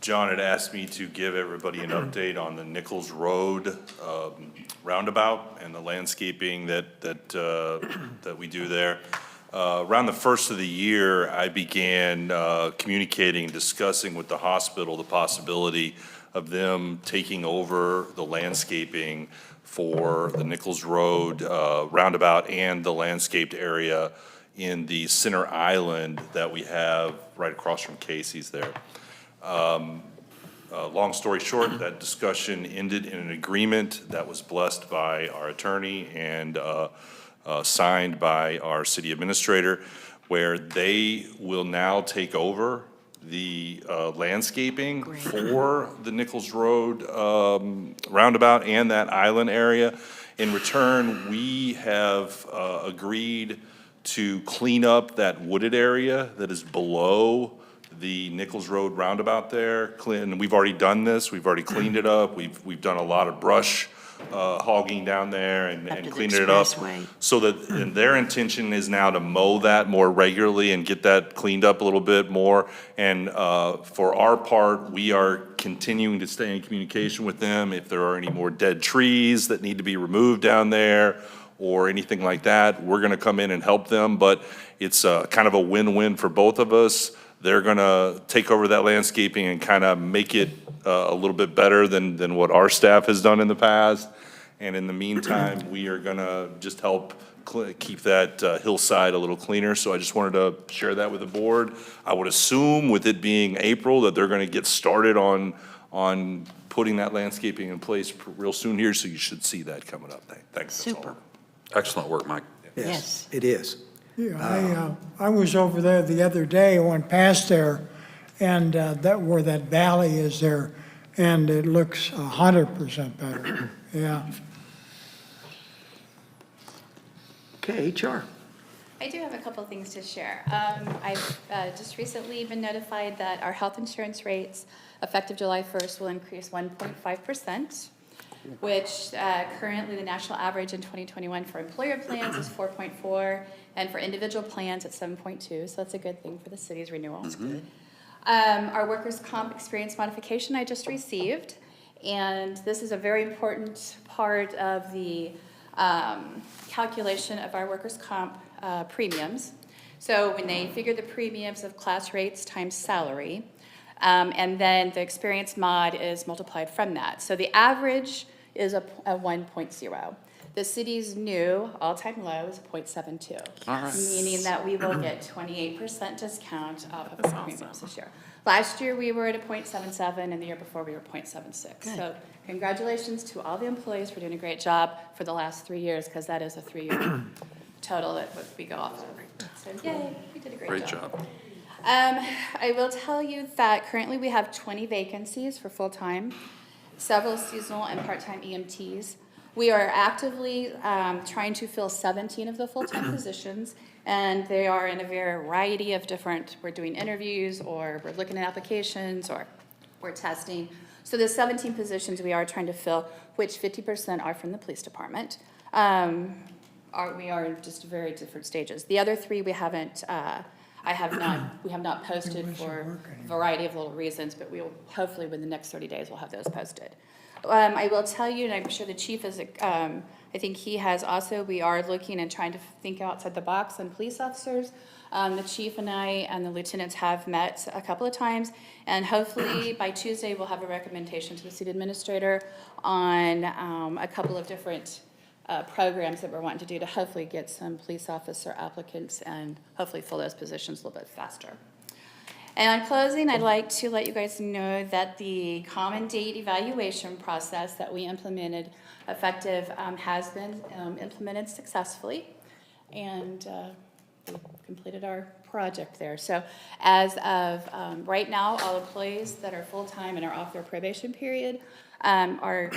John had asked me to give everybody an update on the Nichols Road roundabout and the landscaping that we do there. Around the first of the year, I began communicating, discussing with the hospital the possibility of them taking over the landscaping for the Nichols Road roundabout and the landscaped area in the center island that we have right across from Casey's there. Long story short, that discussion ended in an agreement that was blessed by our attorney and signed by our city administrator, where they will now take over the landscaping for the Nichols Road roundabout and that island area. In return, we have agreed to clean up that wooded area that is below the Nichols Road roundabout there. We've already done this. We've already cleaned it up. We've done a lot of brush hogging down there and cleaned it up. So that, and their intention is now to mow that more regularly and get that cleaned up a little bit more. And for our part, we are continuing to stay in communication with them. If there are any more dead trees that need to be removed down there or anything like that, we're gonna come in and help them. But it's kind of a win-win for both of us. They're gonna take over that landscaping and kind of make it a little bit better than what our staff has done in the past. And in the meantime, we are gonna just help keep that hillside a little cleaner. So I just wanted to share that with the board. I would assume with it being April that they're gonna get started on putting that landscaping in place real soon here, so you should see that coming up. Thanks. Super. Excellent work, Mike. Yes. It is. Yeah, I was over there the other day, I went past there, and that, where that valley is there, and it looks 100% better, yeah. Okay, HR. I do have a couple things to share. I've just recently been notified that our health insurance rates, effective July 1st, will increase 1.5%, which currently the national average in 2021 for employer plans is 4.4, and for individual plans it's 7.2, so that's a good thing for the city's renewal. That's good. Our workers' comp experience modification I just received, and this is a very important part of the calculation of our workers' comp premiums. So when they figure the premiums of class rates times salary, and then the experience mod is multiplied from that. So the average is a 1.0. The city's new all-time low is 0.72. All right. Meaning that we will get 28% discount off of our premiums this year. Last year, we were at a 0.77, and the year before, we were 0.76. So congratulations to all the employees for doing a great job for the last 3 years, because that is a 3-year total that we go off of. So yay, we did a great job. Great job. I will tell you that currently we have 20 vacancies for full-time, several seasonal and part-time EMTs. We are actively trying to fill 17 of the full-time positions, and they are in a variety of different, we're doing interviews, or we're looking at applications, or we're testing. So the 17 positions we are trying to fill, which 50% are from the police department, we are in just very different stages. The other 3 we haven't, we have not posted for a variety of little reasons, but we will, hopefully within the next 30 days, we'll have those posted. I will tell you, and I'm sure the chief is, I think he has also, we are looking and trying to think outside the box on police officers. The chief and I and the lieutenants have met a couple of times, and hopefully by Tuesday, we'll have a recommendation to the city administrator on a couple of different programs that we're wanting to do to hopefully get some police officer applicants and hopefully fill those positions a little bit faster. And on closing, I'd like to let you guys know that the common date evaluation process that we implemented effective has been implemented successfully, and we completed our project there. So as of right now, all employees that are full-time and are off their probation period are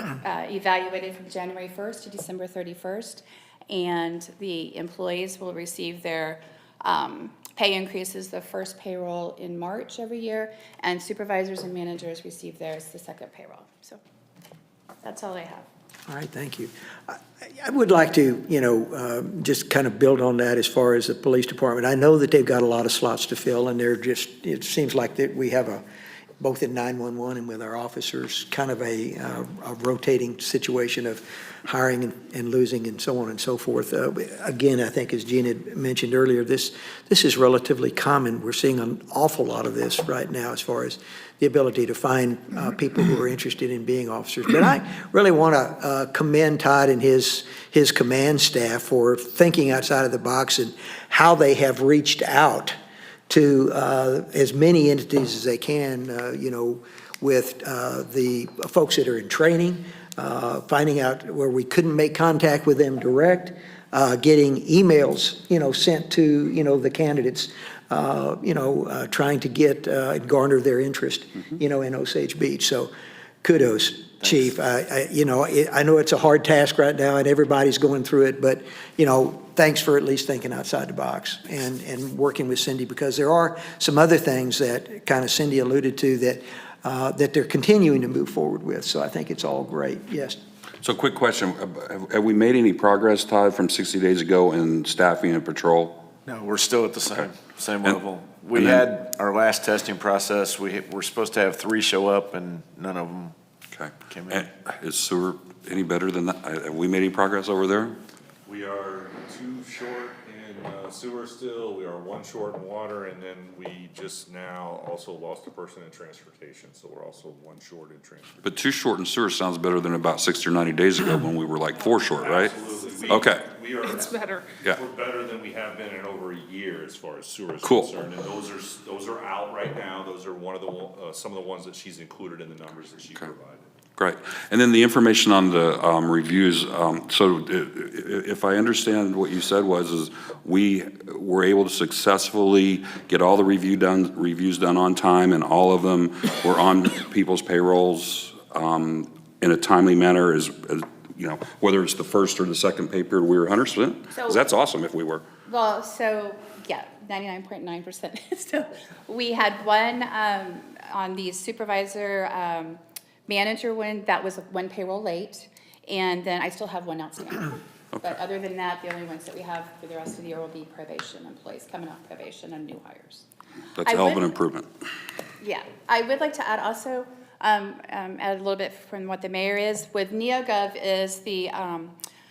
evaluated from January 1st to December 31st, and the employees will receive their pay increases the first payroll in March every year, and supervisors and managers receive theirs the second payroll. So that's all I have. All right, thank you. I would like to, just kind of build on that as far as the police department. I know that they've got a lot of slots to fill, and they're just, it seems like that we have both in 911 and with our officers, kind of a rotating situation of hiring and losing and so on and so forth. Again, I think as Gene had mentioned earlier, this is relatively common. We're seeing an awful lot of this right now as far as the ability to find people who are interested in being officers. But I really want to commend Todd and his command staff for thinking outside of the box and how they have reached out to as many entities as they can, with the folks that are in training, finding out where we couldn't make contact with them direct, getting emails, sent to, the candidates, trying to get, garner their interest, in Osage Beach. So kudos, Chief. I know it's a hard task right now and everybody's going through it, but, thanks for at least thinking outside the box and working with Cindy, because there are some other things that kind of Cindy alluded to that they're continuing to move forward with. So I think it's all great. Yes. So quick question, have we made any progress, Todd, from 60 days ago in staffing and patrol? No, we're still at the same level. We had our last testing process, we're supposed to have 3 show up, and none of them came in. And is sewer any better than that? Have we made any progress over there? We are 2 short in sewer still, we are 1 short in water, and then we just now also lost a person in transportation, so we're also 1 short in transportation. But 2 short in sewer sounds better than about 60 or 90 days ago when we were like 4 short, right? Absolutely. Okay. We are, It's better. Yeah. we're better than we have been in over a year as far as sewer is Cool. concerned, and those are out right now, those are one of the, some of the ones that she's included in the numbers that she provided. Great. And then the information on the reviews, so if I understand what you said is we were able to successfully get all the reviews done on time, and all of them were on people's payrolls in a timely manner, as whether it's the first or the second pay period, we were 100%? Because that's awesome if we were. Well, so, yeah, 99.9%. So we had one on the supervisor manager one, that was 1 payroll late, and then I still have 1 outstanding. But other than that, the only ones that we have for the rest of the year will be probation employees coming off probation and new hires. That's a hell of an improvement. Yeah, I would like to add also, add a little bit from what the mayor is, with NeoGov is the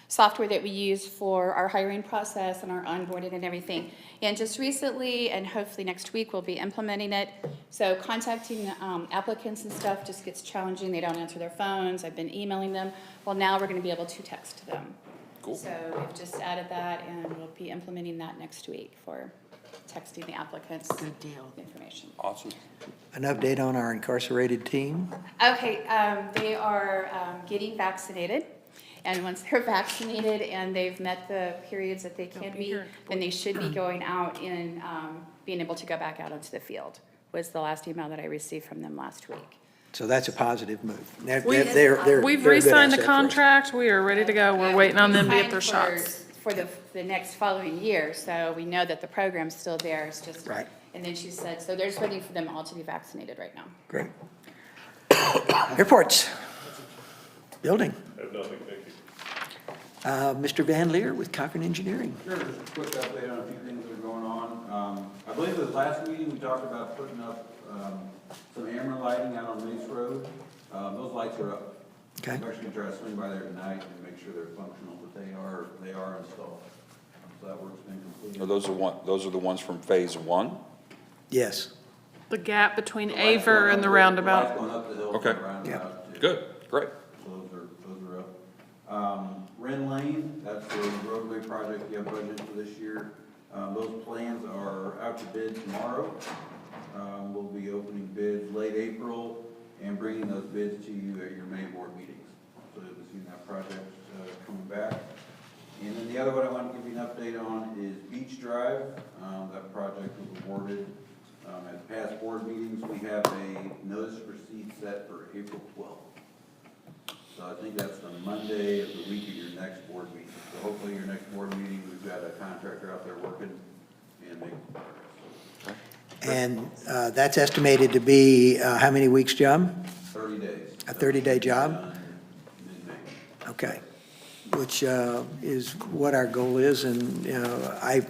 software that we use for our hiring process and our onboarding and everything. And just recently, and hopefully next week, we'll be implementing it. So contacting applicants and stuff just gets challenging. They don't answer their phones. I've been emailing them. Well, now we're going to be able to text them. Cool. So we've just added that, and we'll be implementing that next week for texting the applicants. Good deal. Information. Awesome. An update on our incarcerated team? Okay, they are getting vaccinated, and once they're vaccinated and they've met the periods that they can be, then they should be going out and being able to go back out onto the field, was the last email that I received from them last week. So that's a positive move. They're We've a good re-signed the asset for us. contract. We are ready to go. We're waiting on them to get their Time shots. For the next following year, so we know that the program's still there, it's just. Right. And then she said, so they're just waiting for them all to be vaccinated right now. Great. Airports. Building. I have nothing, thank you. Mr. Van Leer with Cochran Engineering. Sure, just a quick update on a few things that are going on. I believe at the last meeting, we talked about putting up some amber lighting out on Mace Road. Those lights are up. Okay. I'm actually gonna try to swing by there tonight and make sure they're functional, but they are installed. So that work's been completed. Are those are the ones from phase one? Yes. The gap between The lights Aver going and the up roundabout. The lights going up the hill Okay. from the roundabout. too. Good, great. So those are up. Wren Lane, that's the roadway project you have budgeted for this year. Those plans are out to bid tomorrow. We'll be opening bids late April and bringing those bids to you at your May board meetings. So you'll be seeing that project coming back. And then the other one I want to give you an update on is Beach Drive. That project was awarded at past board meetings. We have a notice of receipt set for April 12th. So I think that's the Monday of the week of your next board meeting. So hopefully your next board meeting, we've got a contractor out there working and making progress. And that's estimated to be how many weeks job? 30 days. A 30-day job? Done mid-May. Okay. Which is what our goal is, and I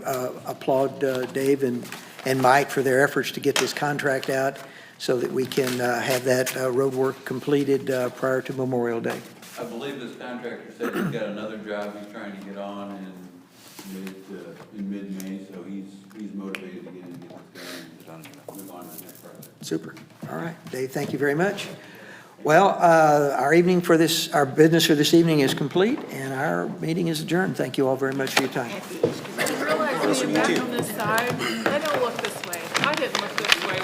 applaud Dave and Mike for their efforts to get this contract out so that we can have that road work completed prior to Memorial Day. I believe this contractor said he's got another job he's trying to get on in mid-May, so he's motivated to get in and get this done and move on to the next project. Super. All right, Dave, thank you very much. Well, our business for this evening is complete, and our meeting is adjourned. Thank you all very much for your time. I realize when you're back on this side, I don't look this way. I didn't look this way.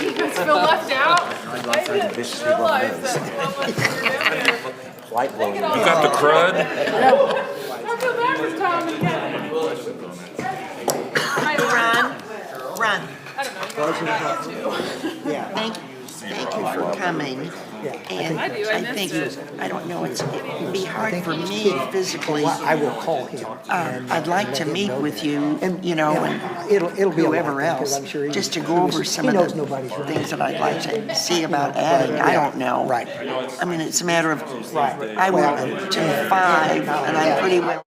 You guys feel left out. I didn't realize that how much you're down there. You got the crud? I feel bad for Tom and Kevin. Run. I don't know. You guys too. Thank you for coming. And I do, I missed it. I don't know, it'd be hard for me physically. I will call him. I'd like to meet with you, and It'll be a lot, whoever because else, I'm sure just to go over some of the things that I'd like to see about adding. I don't know. Right. I mean, it's a matter of, I work 2 to 5, and I'm pretty well.